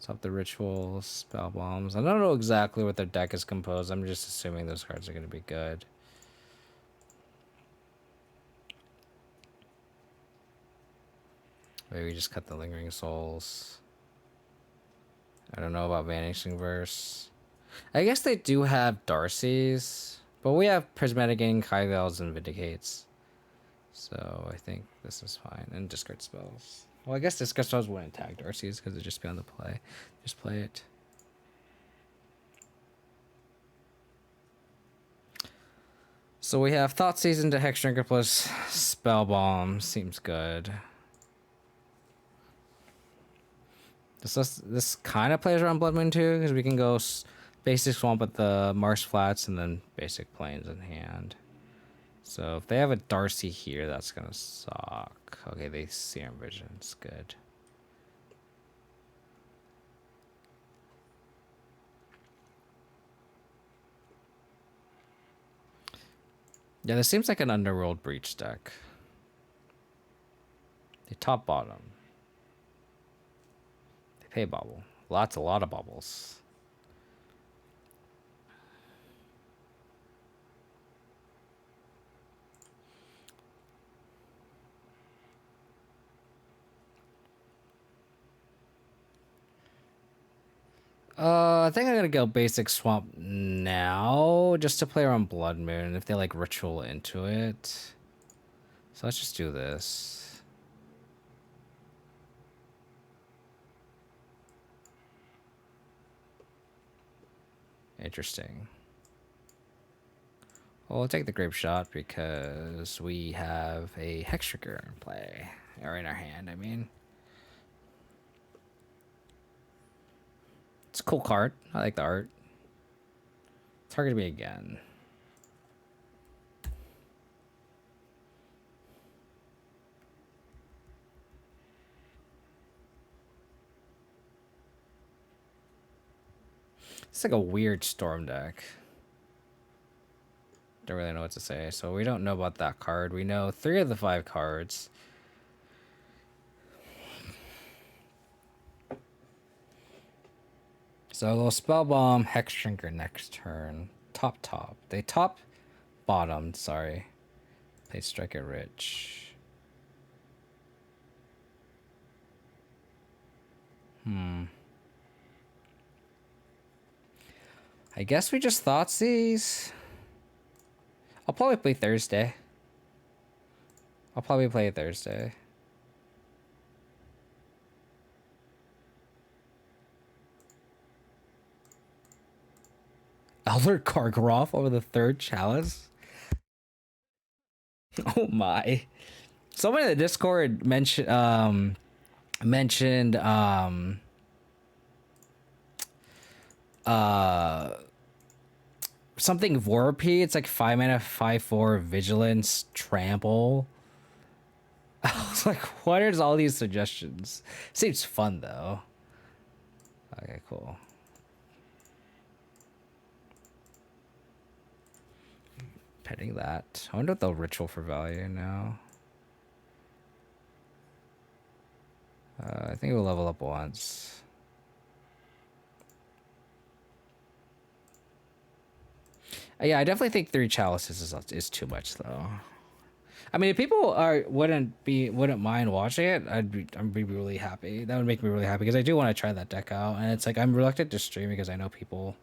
Stop the rituals, spell bombs. I don't know exactly what their deck is composed. I'm just assuming those cards are going to be good. Maybe we just cut the Lingering Souls. I don't know about Vanishing Verse. I guess they do have Darcy's, but we have Prismatic Gain, Kyvels, and Vindicates. So I think this is fine. And discard spells. Well, I guess discard spells wouldn't tag Darcy's because it'd just be on the play. Just play it. So we have Thoughtseize into Hexdrinker plus Spell Bomb. Seems good. This kind of plays around Blood Moon too, because we can go basic Swamp with the Marsh Flats and then basic Plains in hand. So if they have a Darcy here, that's gonna suck. Okay, they Serum Vision's good. Yeah, this seems like an Underworld Breach deck. They top bottom. They pay bubble. A lot of bubbles. I think I'm gonna go basic Swamp now, just to play around Blood Moon if they like Ritual into it. So let's just do this. Interesting. Well, we'll take the Grape Shot because we have a Hexdrinker in play, or in our hand, I mean. It's a cool card. I like the art. Target me again. It's like a weird Storm deck. Don't really know what to say. So we don't know about that card. We know 3 of the 5 cards. So they'll Spell Bomb, Hexdrinker next turn. Top. They top bottomed, sorry. They strike it rich. I guess we just Thoughtseize. I'll probably play Thursday. Elder Karkaroff over the 3rd Chalice? Oh my. Someone in the Discord mentioned something Vorpy. It's like 5 mana, 5/4 Vigilance, Trample. I was like, what are all these suggestions? Seems fun though. Okay, cool. Petting that. I wonder what they'll Ritual for value now. I think we'll level up once. Yeah, I definitely think 3 chalices is too much though. I mean, if people wouldn't mind watching it, I'd be really happy. That would make me really happy because I do want to try that deck out. And it's like I'm reluctant to stream because I know people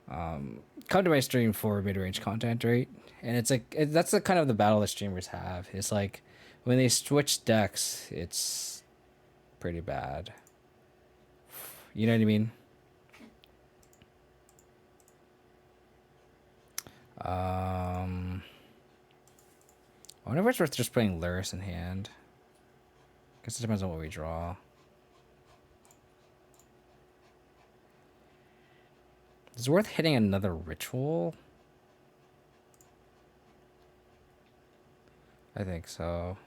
come to my stream for mid-range content, right? And it's like that's the kind of the battle that streamers have. It's like when they switch decks, it's pretty bad. You know what I mean? I wonder if it's worth just putting Lurrus in hand. Guess it depends on what we draw. Is it worth hitting another ritual? I think so.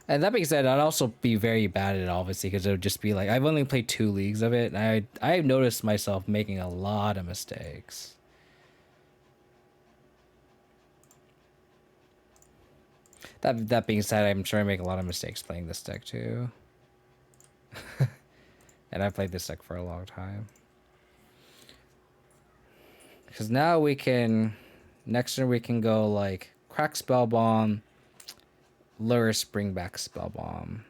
And that being said, I'd also be very bad at it, obviously, because it would just be like, I've only played 2 leagues of it, and I've noticed myself making a lot of mistakes. That being said, I'm sure I make a lot of mistakes playing this deck too. And I've played this deck for a long time. Because now we can, next turn we can go like Crack Spell Bomb, Lurrus, bring back Spell Bomb.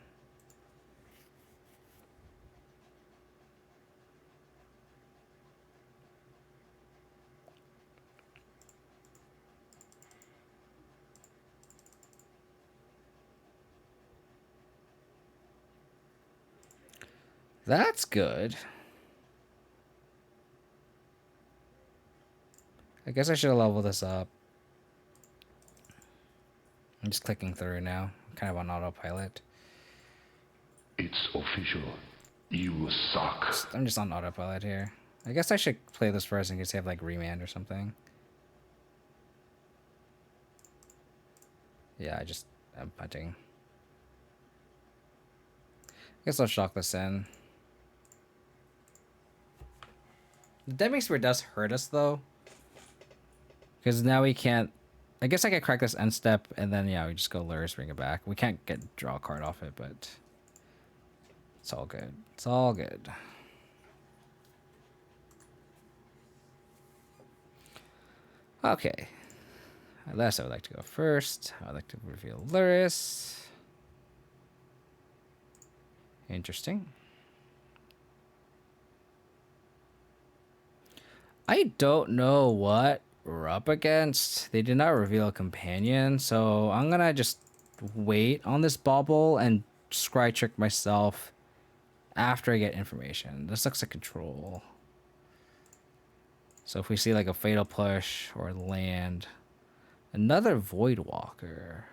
That's good. I guess I should have leveled this up. I'm just clicking through now. I'm kind of on autopilot. It's official. You suck. I'm just on autopilot here. I guess I should play this first in case they have like remand or something. Yeah, I'm punting. I guess I'll shock this in. The Deadmate Spear does hurt us though. Because now we can't... I guess I could crack this end step and then yeah, we just go Lurrus, bring it back. We can't draw a card off it, but... It's all good. It's all good. Okay. Unless I would like to go first. I would like to reveal Lurrus. Interesting. I don't know what we're up against. They did not reveal a companion, so I'm gonna just wait on this bauble and scry trick myself after I get information. This looks like control. So if we see like a Fatal Push or land, another Void Walker.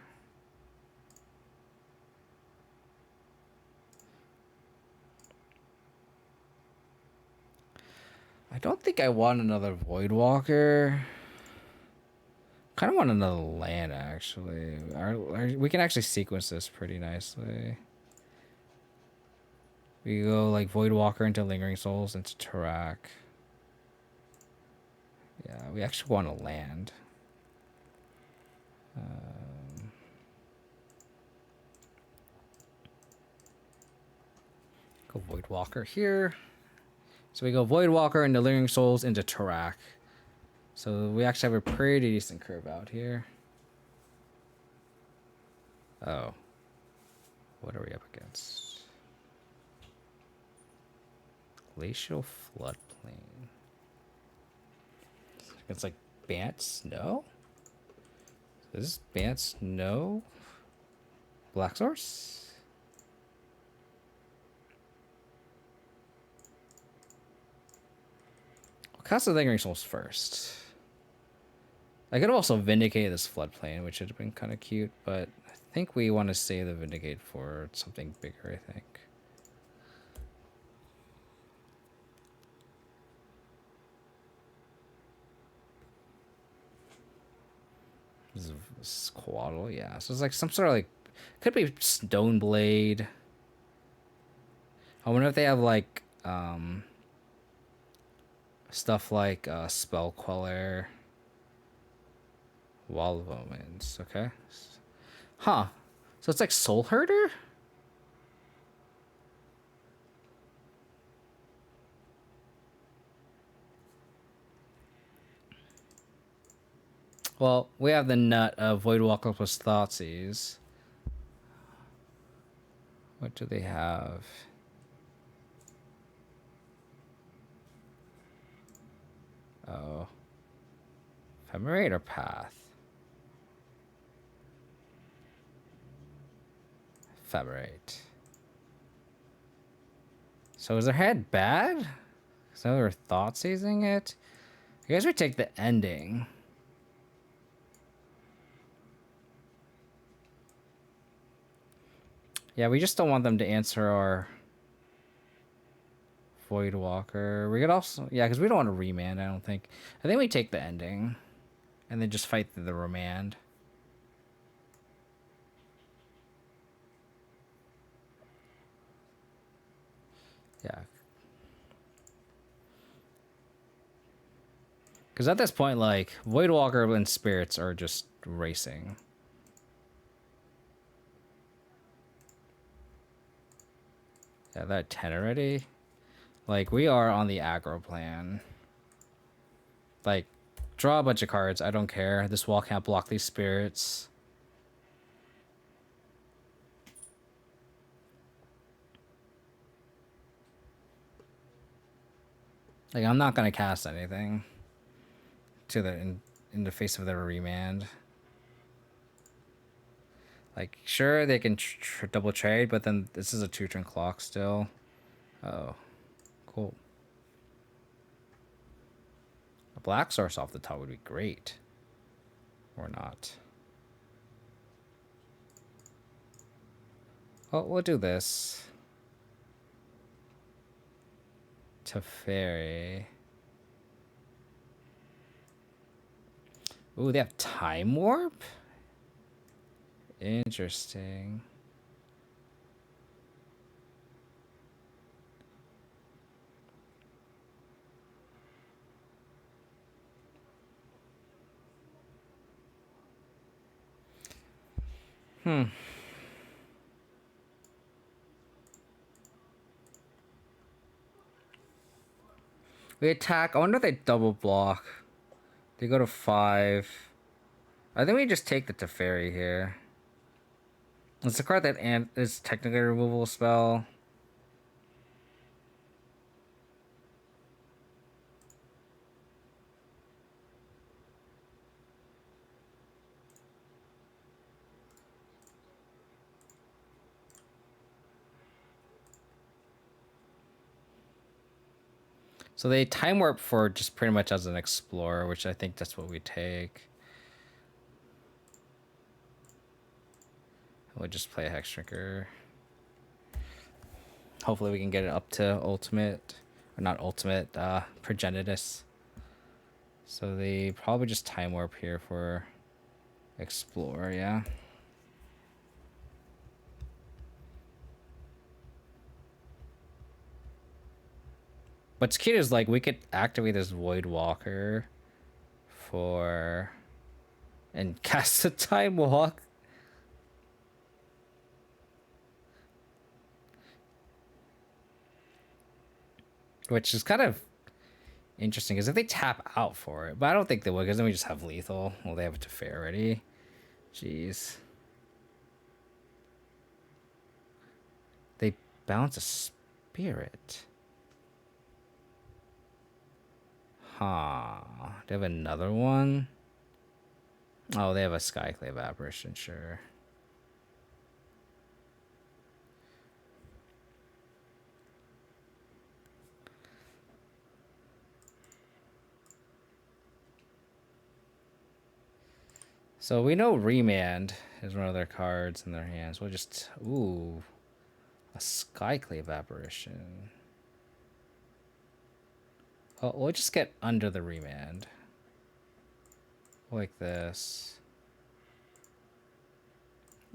I don't think I want another Void Walker. Kind of want another land, actually. We can actually sequence this pretty nicely. We go like Void Walker into Lingering Souls into Tarak. Yeah, we actually want to land. Go Void Walker here. So we go Void Walker into Lingering Souls into Tarak. So we actually have a pretty decent curve out here. Oh. What are we up against? Glacial Floodplain. It's like Bant Snow? Is this Bant Snow? Black Source? I'll cast the Lingering Souls first. I could also Vindicate this Floodplain, which would have been kind of cute, but I think we want to save the Vindicate for something bigger, I think. This is Quaddle, yeah. So it's like some sort of like, could be Stoneblade. I wonder if they have like stuff like Spell Queller. Wall of Omens, okay. Huh. So it's like Soul Herder? Well, we have the nut of Voidwalker plus Thoughtseize. What do they have? Oh. Ephemerate or Path? Ephemerate. So is their head bad? So they're Thoughtseizing it? I guess we take the ending. Yeah, we just don't want them to answer our Voidwalker. We could also... Yeah, because we don't want to remand, I don't think. I think we take the ending. And then just fight the remand. Yeah. Because at this point, like, Voidwalker and Spirits are just racing. Yeah, that 10 already. Like, we are on the aggro plan. Like, draw a bunch of cards. I don't care. This wall can't block these spirits. Like, I'm not going to cast anything to the in the face of their remand. Like, sure, they can double trade, but then this is a 2-turn clock still. Oh, cool. A black source off the top would be great. Or not. Oh, we'll do this. Teferi. Ooh, they have Time Warp? Interesting. We attack. I wonder if they double block. They go to 5. I think we just take the Teferi here. It's a card that is technically a removal spell. So they time warp for just pretty much as an explorer, which I think that's what we take. We'll just play a Hex Shrinker. Hopefully we can get it up to ultimate. Or not ultimate, Progenitus. So they probably just time warp here for explore, yeah. What's cute is like we could activate this Void Walker for and cast a Time Walk. Which is kind of interesting because if they tap out for it, but I don't think they would because then we just have lethal. Well, they have it to fair already. Jeez. They bounce a spirit. Huh. They have another one? Oh, they have a Skyclave Apparition, sure. So we know Remand is one of their cards in their hands. We'll just... Ooh. A Skyclave Apparition. Oh, we'll just get under the Remand. Like this.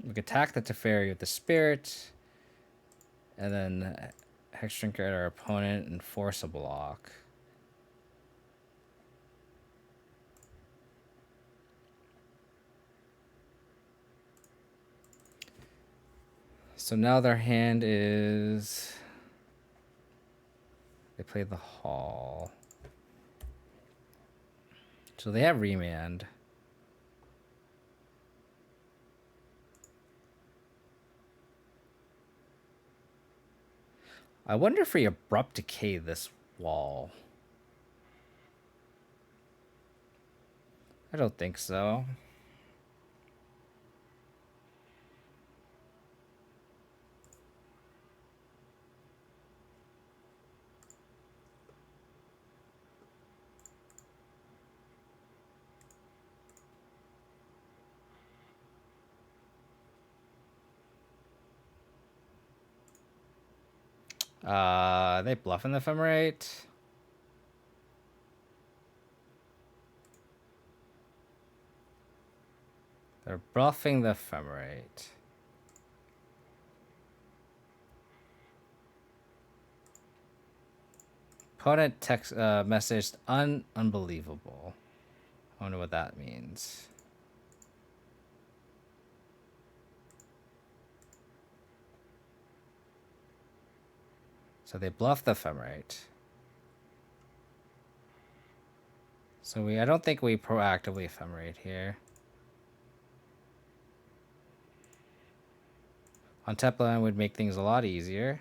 We can attack the Teferi with the Spirit. And then Hex Shrinker at our opponent and force a block. So now their hand is... They play the Hall. So they have Remand. I wonder if we Abrupt Decay this wall. I don't think so. They bluffing the Ephemerate. They're bluffing the Ephemerate. Opponent text messaged unbelievable. I wonder what that means. So they bluffed the Ephemerate. So I don't think we proactively Ephemerate here. On tap line would make things a lot easier.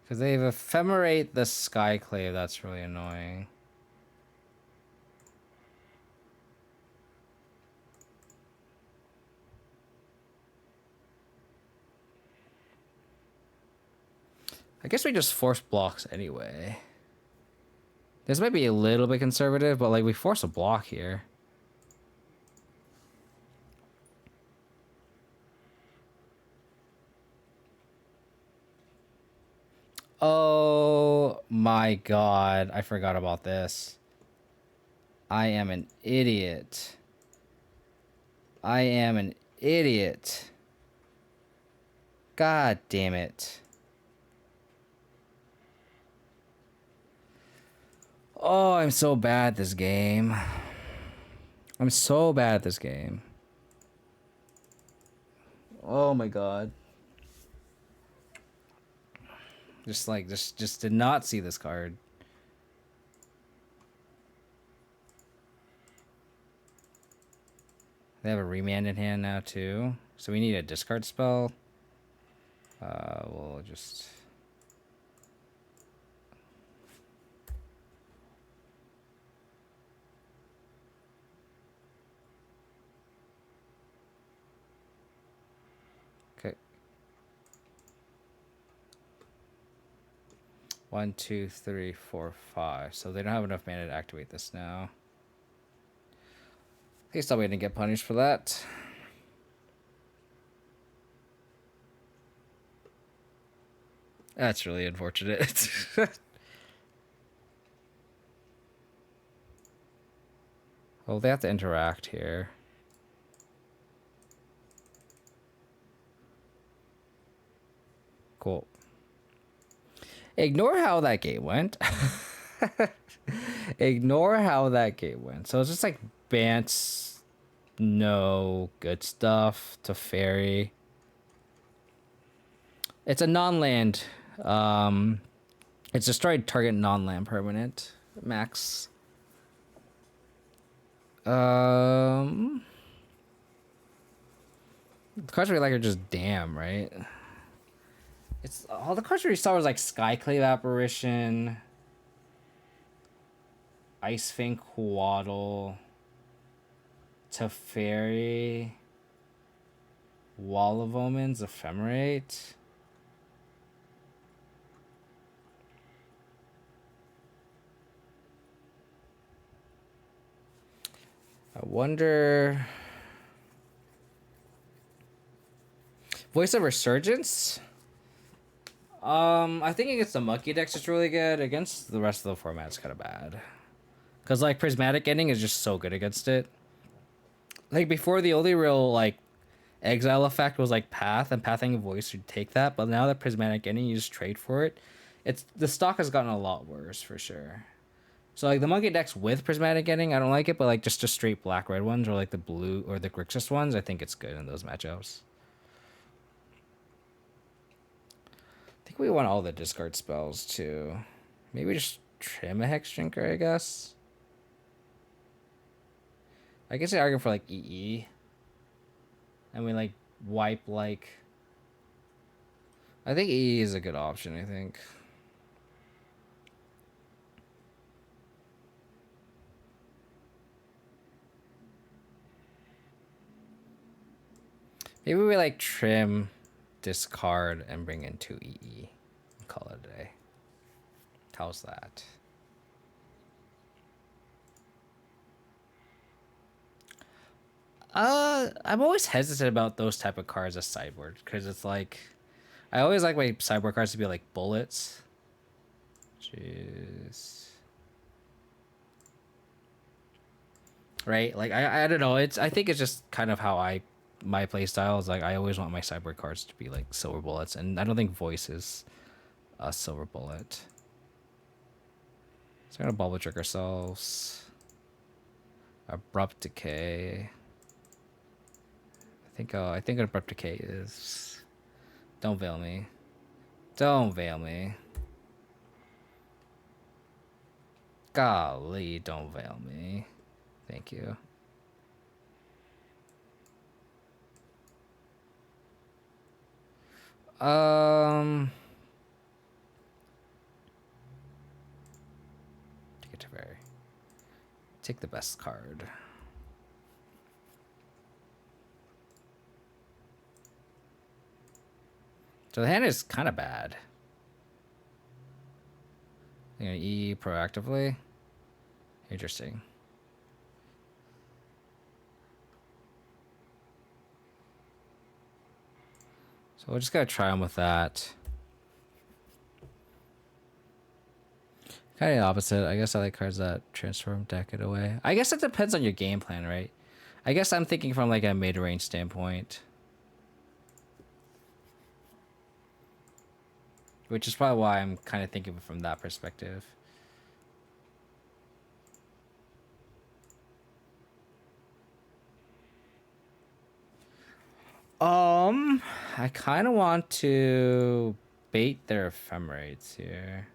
Because they've Ephemerate the Skyclave, that's really annoying. I guess we just force blocks anyway. This might be a little bit conservative, but like we force a block here. Oh my god, I forgot about this. I am an idiot. I am an idiot. God damn it. Oh, I'm so bad at this game. I'm so bad at this game. Oh my god. Just did not see this card. They have a remand in hand now too. So we need a discard spell. We'll just... Okay. 1, 2, 3, 4, 5. So they don't have enough mana to activate this now. At least I'll wait and get punished for that. That's really unfortunate. Well, they have to interact here. Cool. Ignore how that game went. Ignore how that game went. So it's just like Bant's no good stuff to fairy. It's a non-land. It's destroyed target non-land permanent. Max. The cards we like are just damn, right? It's all the cards we saw was like Skyclave Apparition, Icefang Quaddle, Teferi, Wall of Omens, Ephemerate. I wonder... Voice of Resurgence? I think against the Monkey decks it's really good. Against the rest of the format it's kind of bad. Because, like, Prismatic Ending is just so good against it. Like, before the only real, like, exile effect was, like, Path, and Pathing Voice would take that. But now that Prismatic Ending, you just trade for it. The stock has gotten a lot worse, for sure. So, like, the Monkey decks with Prismatic Ending, I don't like it. But, like, just straight black-red ones, or, like, the blue, or the Grixis ones, I think it's good in those matchups. I think we want all the discard spells, too. Maybe just trim a Hex Drinker, I guess. I guess I argue for, like, EE. And we, like, wipe, like... I think EE is a good option, I think. Maybe we, like, trim, discard, and bring in 2 EE. Call it a day. How's that? I'm always hesitant about those type of cards as sideboard, because it's like... I always like my sideboard cards to be like bullets. Jeez. Right? Like, I don't know. I think it's just kind of how I my playstyle is like I always want my sideboard cards to be like silver bullets, and I don't think voice is a silver bullet. So we're gonna bubble trick ourselves. Abrupt decay. I think abrupt decay is. Don't veil me. Don't veil me. Golly, don't veil me. Thank you. Take it to very. Take the best card. So the hand is kind of bad. I'm gonna E proactively. Interesting. So we're just gonna try them with that. Kind of the opposite. I guess I like cards that transform, deck it away. I guess it depends on your game plan, right? I guess I'm thinking from like a mid-range standpoint. Which is probably why I'm kind of thinking from that perspective. I kind of want to bait their ephemerates here.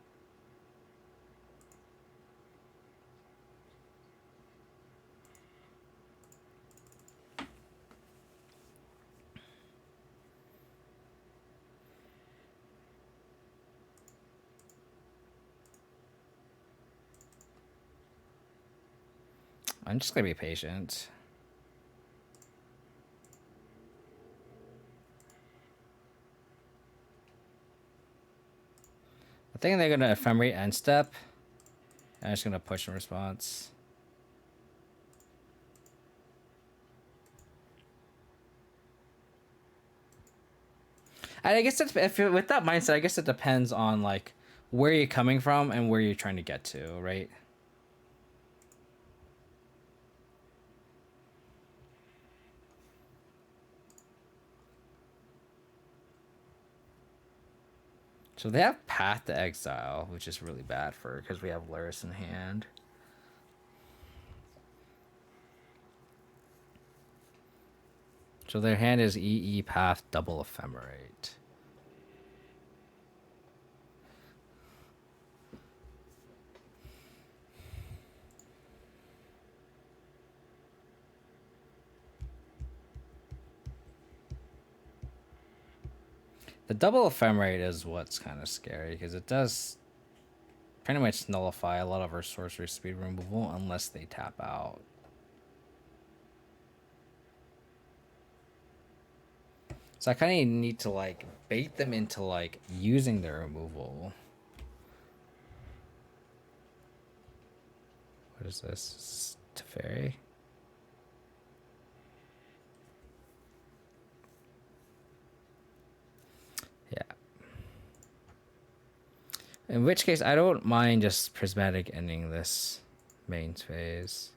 I'm just gonna be patient. I think they're gonna ephemerate end step. I'm just gonna push in response. And I guess if with that mindset, I guess it depends on like where you're coming from and where you're trying to get to, right? So they have Path to Exile, which is really bad for because we have Lurrus in hand. So their hand is EE Path double Ephemerate. The double Ephemerate is what's kind of scary because it does pretty much nullify a lot of our sorcery speed removal unless they tap out. So I kind of need to like bait them into like using their removal. What is this? Teferi? Yeah. In which case, I don't mind just Prismatic ending this main phase.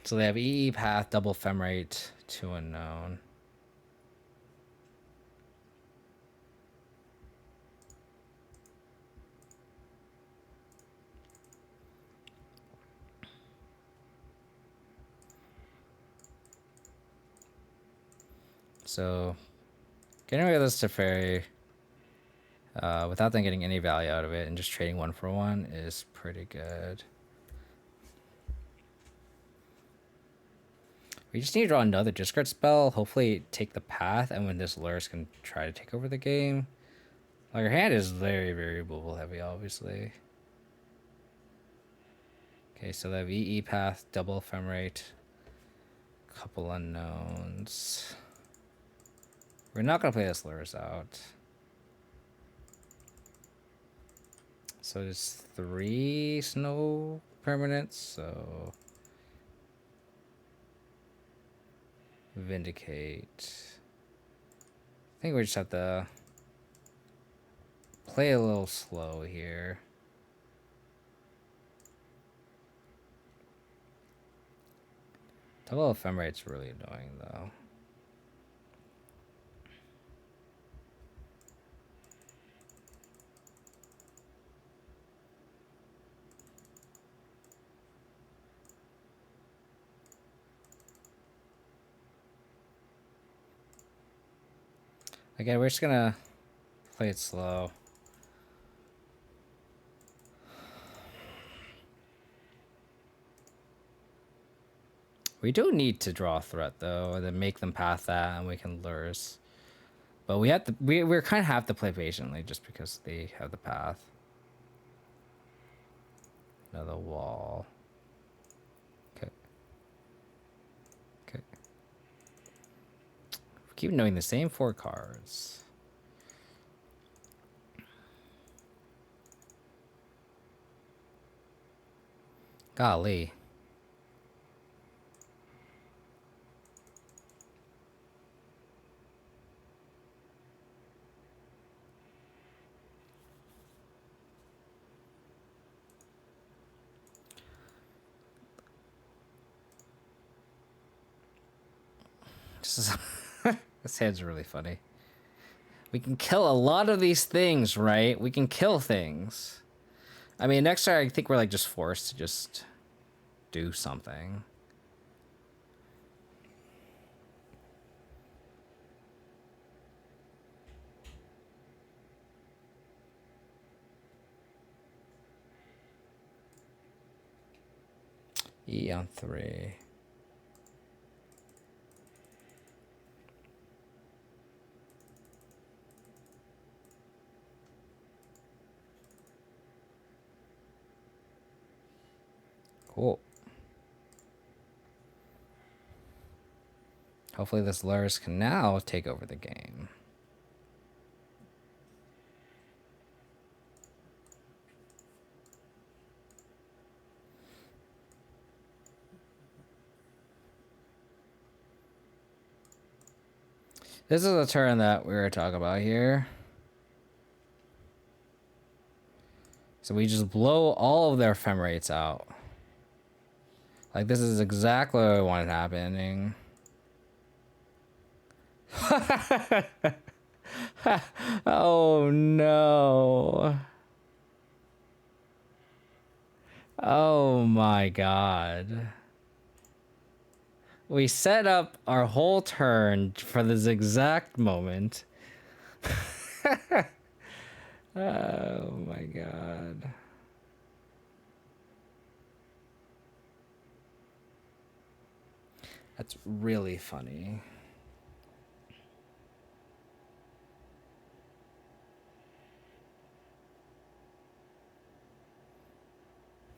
So they have EE Path, double Ephemerate, 2 unknown. So getting rid of this Teferi without them getting any value out of it and just trading 1 for 1 is pretty good. We just need to draw another discard spell. Hopefully take the path, and when this Lurrus can try to take over the game. Like, our hand is very, very removal heavy, obviously. Okay, so that VE path, double ephemerate, couple unknowns. We're not gonna play this Lurrus out. So there's 3 snow permanents, so Vindicate. I think we just have to play a little slow here. Double ephemerate's really annoying though. Again, we're just gonna play it slow. We do need to draw a threat though, and then make them path that, and we can Lurrus. But we have to. We're kind of have to play patiently just because they have the path. Another wall. Okay. Okay. We keep knowing the same 4 cards. Golly. This hand's really funny. We can kill a lot of these things, right? We can kill things. I mean, next time I think we're like just forced to just do something. E on 3. Cool. Hopefully this Lurrus can now take over the game. This is the turn that we were talking about here. So we just blow all of their ephemerates out. Like, this is exactly what I wanted happening. Oh, no. Oh, my God. We set up our whole turn for this exact moment. Oh, my God. That's really funny.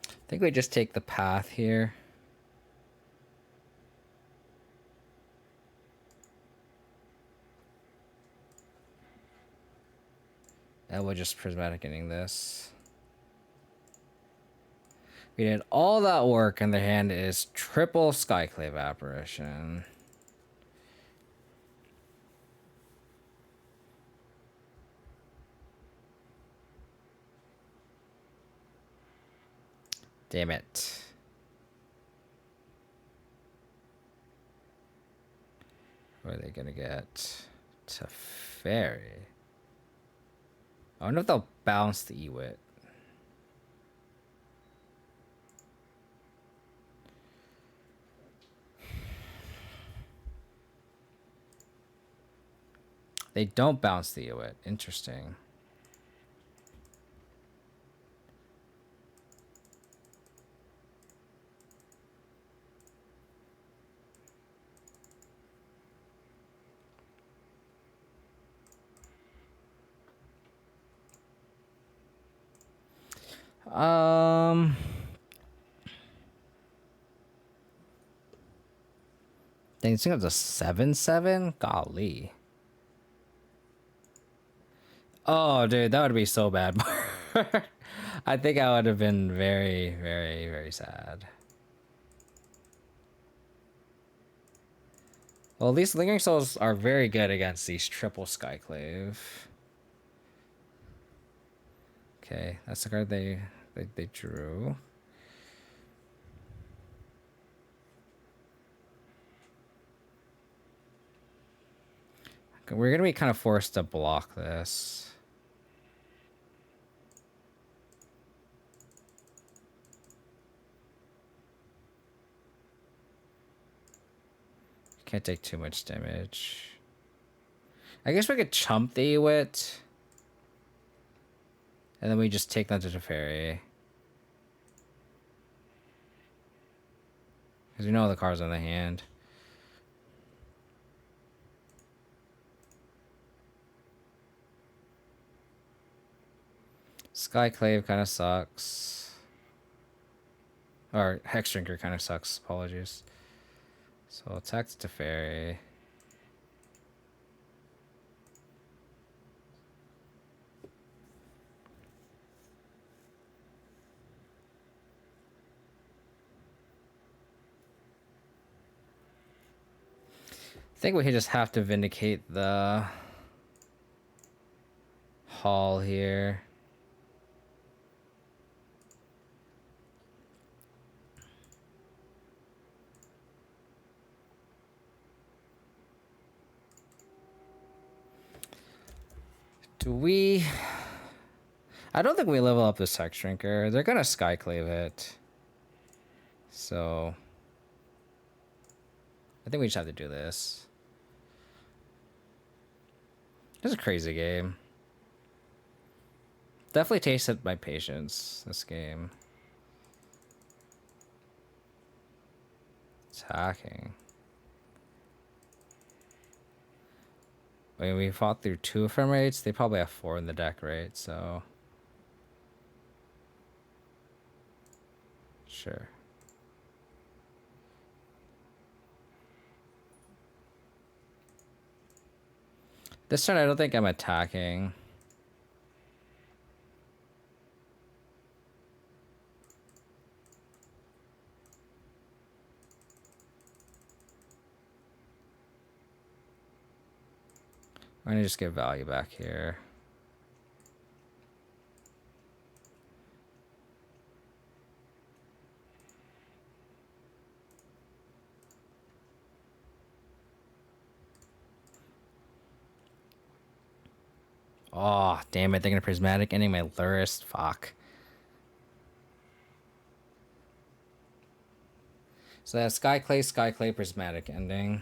I think we just take the path here. And we'll just prismatic ending this. We did all that work, and the hand is triple Skyclave Apparition. Damn it. What are they gonna get? Teferi. I wonder if they'll bounce the Ewit. They don't bounce the Ewit. Interesting. Dang, this thing has a 7/7? Golly. Oh, dude, that would be so bad. I think I would have been very, very, very sad. Well, these Lingering Souls are very good against these triple Skyclave. Okay, that's the card they drew. We're gonna be kind of forced to block this. Can't take too much damage. I guess we could chump the Ewit. And then we just take that to the Teferi. Because we know the cards on the hand. Skyclave kind of sucks. Or Hexdrinker kind of sucks. Apologies. So attack to Teferi. I think we just have to vindicate the Hall here. Do we... I don't think we level up the Sex Shrinker. They're gonna Skyclave it. So... I think we just have to do this. This is a crazy game. Definitely tasted my patience, this game. Attacking. I mean, we fought through 2 ephemerates. They probably have 4 in the deck, right? So... Sure. This turn, I don't think I'm attacking. I'm gonna just get value back here. Oh, damn it. They're going to Prismatic ending my Lurrus. Fuck. So that's Skyclave, Prismatic ending.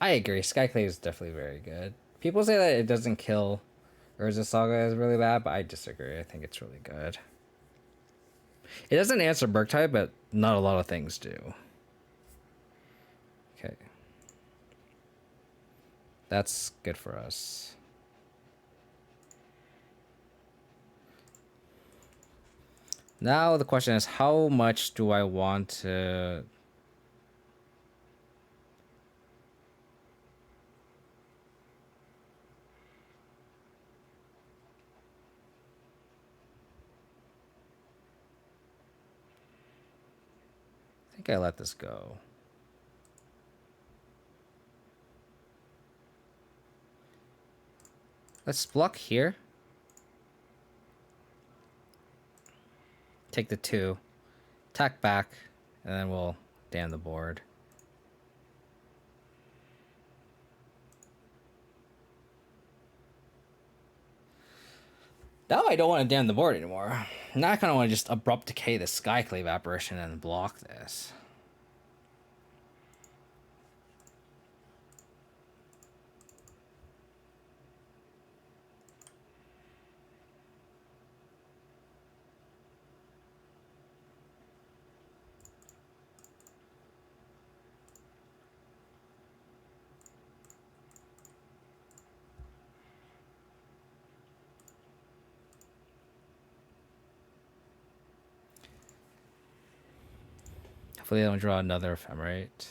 I agree. Skyclave is definitely very good. People say that it doesn't kill Urza Saga is really bad, but I disagree. I think it's really good. It doesn't answer Burk type, but not a lot of things do. Okay. That's good for us. Now the question is, how much do I want to... I think I let this go. Let's block here. Take the 2. Attack back. And then we'll damn the board. Now I don't want to damn the board anymore. Now I kind of want to just abrupt decay the Skyclave apparition and block this. Hopefully they don't draw another ephemerate.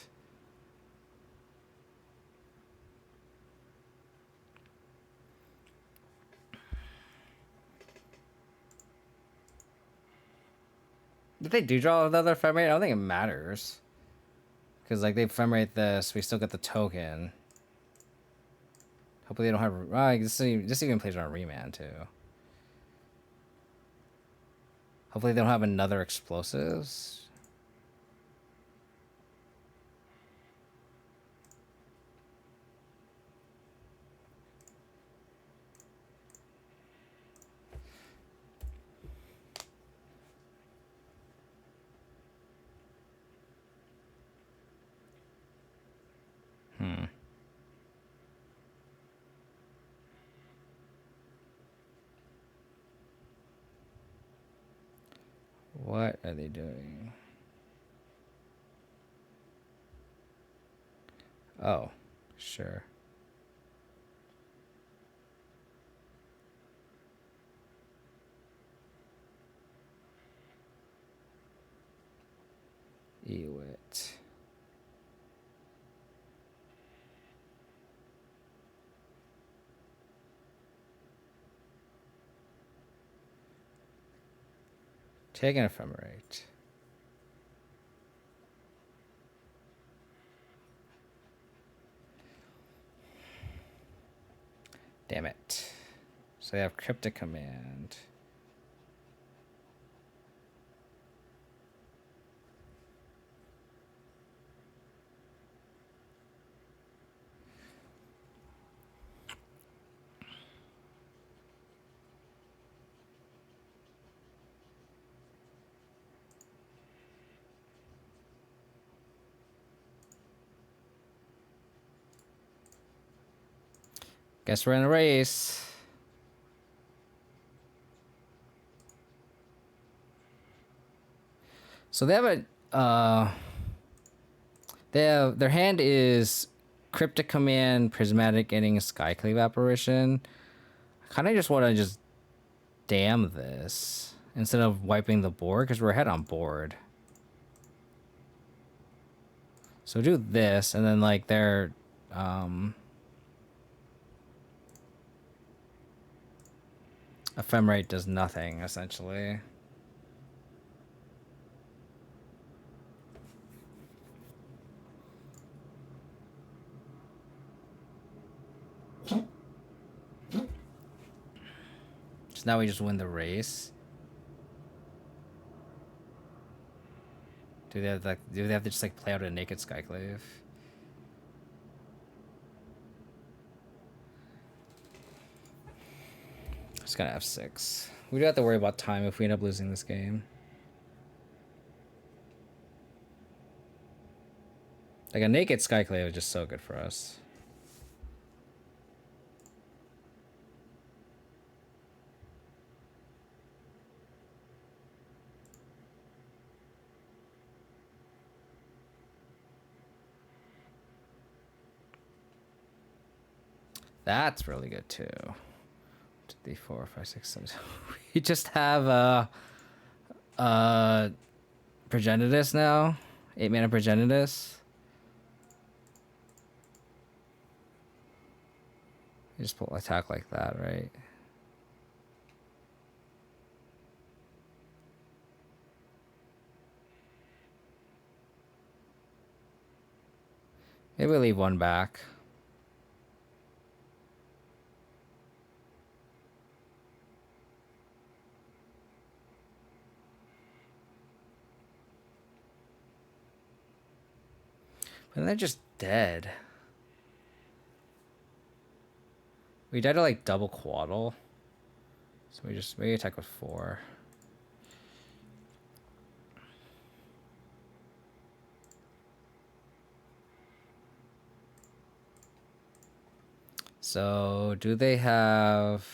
If they do draw another ephemerate, I don't think it matters. Because like they ephemerate this, we still get the token. Hopefully they don't have... this even plays on remand too. Hopefully they don't have another explosives. What are they doing? Oh, sure. Ewit. Take an ephemerate. Damn it. So they have cryptic command. Guess we're in a race. So they have their hand is Cryptic Command, Prismatic Ending, Skyclave Apparition. I kind of just want to just damn this instead of wiping the board because we're ahead on board. So do this and then like their ephemerate does nothing essentially. So now we just win the race. Do they have to just like play out a naked Skyclave? Just gonna F6. We do have to worry about time if we end up losing this game. Like a naked Skyclave is just so good for us. That's really good too. 2, 3, 4, 5, 6, 7. We just have Progenitus now. 8 mana Progenitus. You just pull attack like that, right? Maybe we'll leave one back. And they're just dead. We died to like double Quaddle. So we just maybe attack with 4. So do they have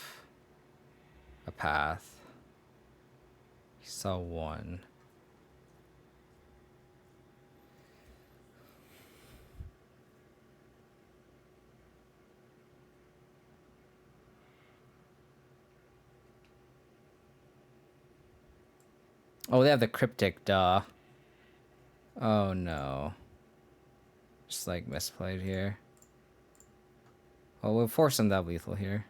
a path? He saw 1. Oh, they have the cryptic, duh. Oh no. Just like misplayed here. Oh, we'll force them that lethal here.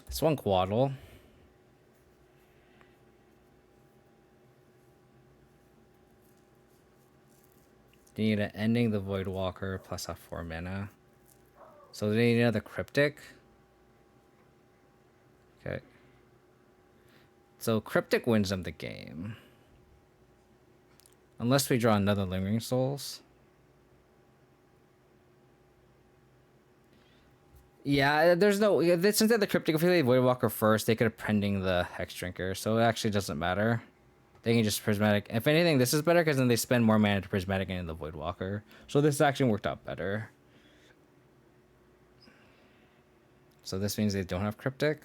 It's 1 Quaddle. You need an ending the Voidwalker plus a 4 mana. So they need another cryptic. Okay. So cryptic wins them the game. Unless we draw another Lingering Souls. Yeah, there's no... Since they had the cryptic, if we played Voidwalker first, they could have pending the Hex Drinker. So it actually doesn't matter. They can just Prismatic. If anything, this is better because then they spend more mana to Prismatic and the Voidwalker. So this actually worked out better. So this means they don't have cryptic.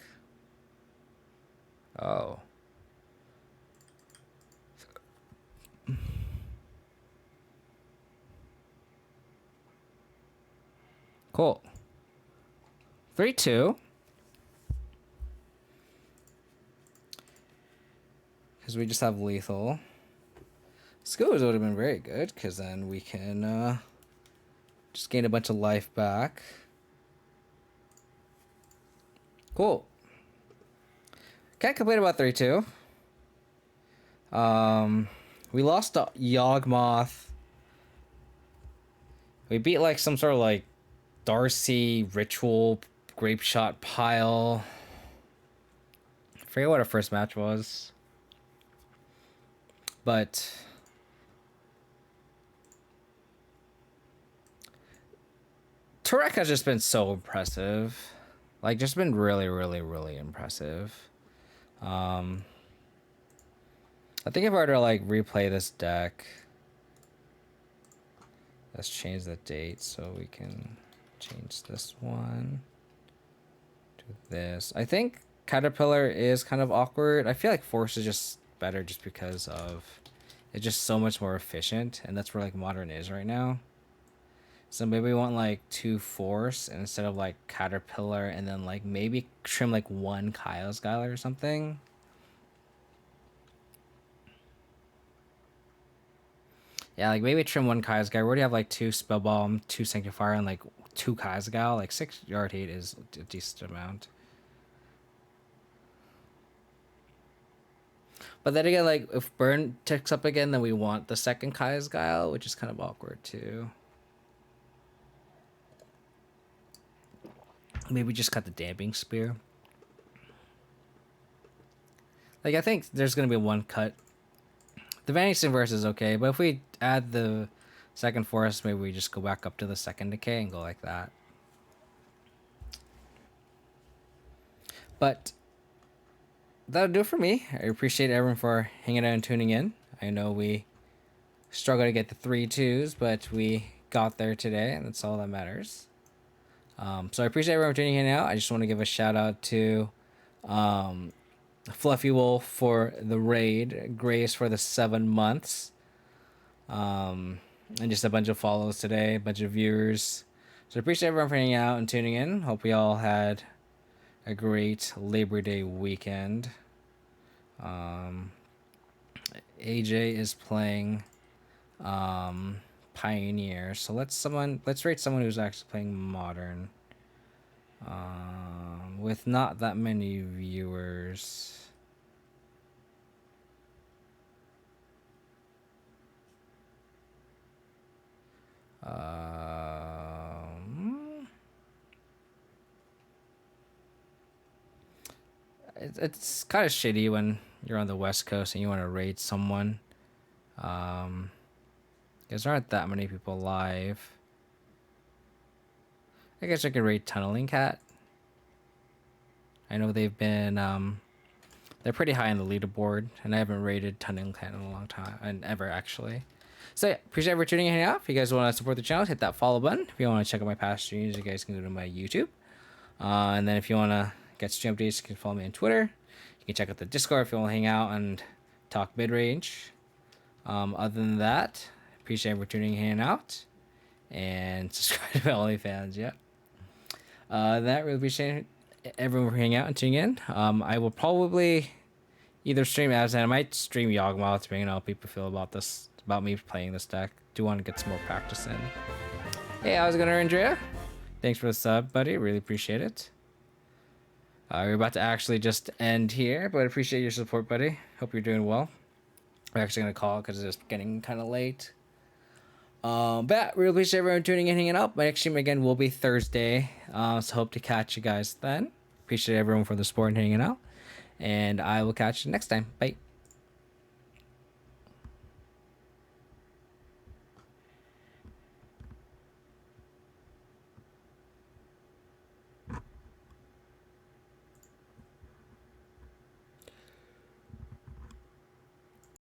Oh. Cool. 3-2. Because we just have lethal. Skills would have been very good, because then we can just gain a bunch of life back. Cool. Can't complain about 3-2. We lost to Yawgmoth. We beat like some sort of like Darcy ritual grape shot pile. I forget what our first match was. But Turek has just been so impressive. Like, just been really, really, really impressive. I think if I were to like replay this deck, let's change the date so we can change this one to this. I think Caterpillar is kind of awkward. I feel like Force is just better just because of it's just so much more efficient, and that's where like Modern is right now. So maybe we want like 2 Force instead of like Caterpillar, and then like maybe trim like 1 Kyle's Gyler or something. Yeah, like maybe trim 1 Kai's Guy. We already have like 2 Spell Bomb, 2 Sanctifier, and like 2 Kai's Gal. Like 6 yard hate is a decent amount. But then again, like if Burn ticks up again, then we want the second Kai's Guile, which is kind of awkward too. Maybe just cut the Damping Spear. Like I think there's gonna be 1 cut. The Vanishing Verse is okay, but if we add the second Force, maybe we just go back up to the second Decay and go like that. But that'll do it for me. I appreciate everyone for hanging out and tuning in. I know we struggled to get the 3-2s, but we got there today, and that's all that matters. So I appreciate everyone tuning in out. I just want to give a shout out to Fluffy Wolf for the raid, Grace for the 7 months, and just a bunch of follows today, a bunch of viewers. So I appreciate everyone for hanging out and tuning in. Hope we all had a great Labor Day weekend. AJ is playing Pioneer, so let's rate someone who's actually playing Modern. With not that many viewers. It's kind of shitty when you're on the West Coast and you want to raid someone. Because there aren't that many people live. I guess I could raid Tunneling Cat. I know they've been they're pretty high on the leaderboard, and I haven't rated Tunneling Cat in a long time, and ever actually. So yeah, appreciate everyone tuning in out. If you guys want to support the channel, hit that follow button. If you want to check out my past streams, you guys can go to my YouTube. And then if you want to get stream updates, you can follow me on Twitter. You can check out the Discord if you want to hang out and talk mid-range. Other than that, appreciate everyone tuning in out. And subscribe to my OnlyFans, yeah. That really appreciate everyone for hanging out and tuning in. I will probably either stream Abzan. I might stream Yawgmoth to bring how people feel about this, about me playing this deck. Do want to get some more practice in. Hey, how's it going, Andrea? Thanks for the sub, buddy. Really appreciate it. We're about to actually just end here, but I appreciate your support, buddy. Hope you're doing well. We're actually going to call because it's getting kind of late. But yeah, really appreciate everyone tuning in, hanging out. My next stream again will be Thursday. So hope to catch you guys then. Appreciate everyone for the support and hanging out. And I will catch you next time. Bye.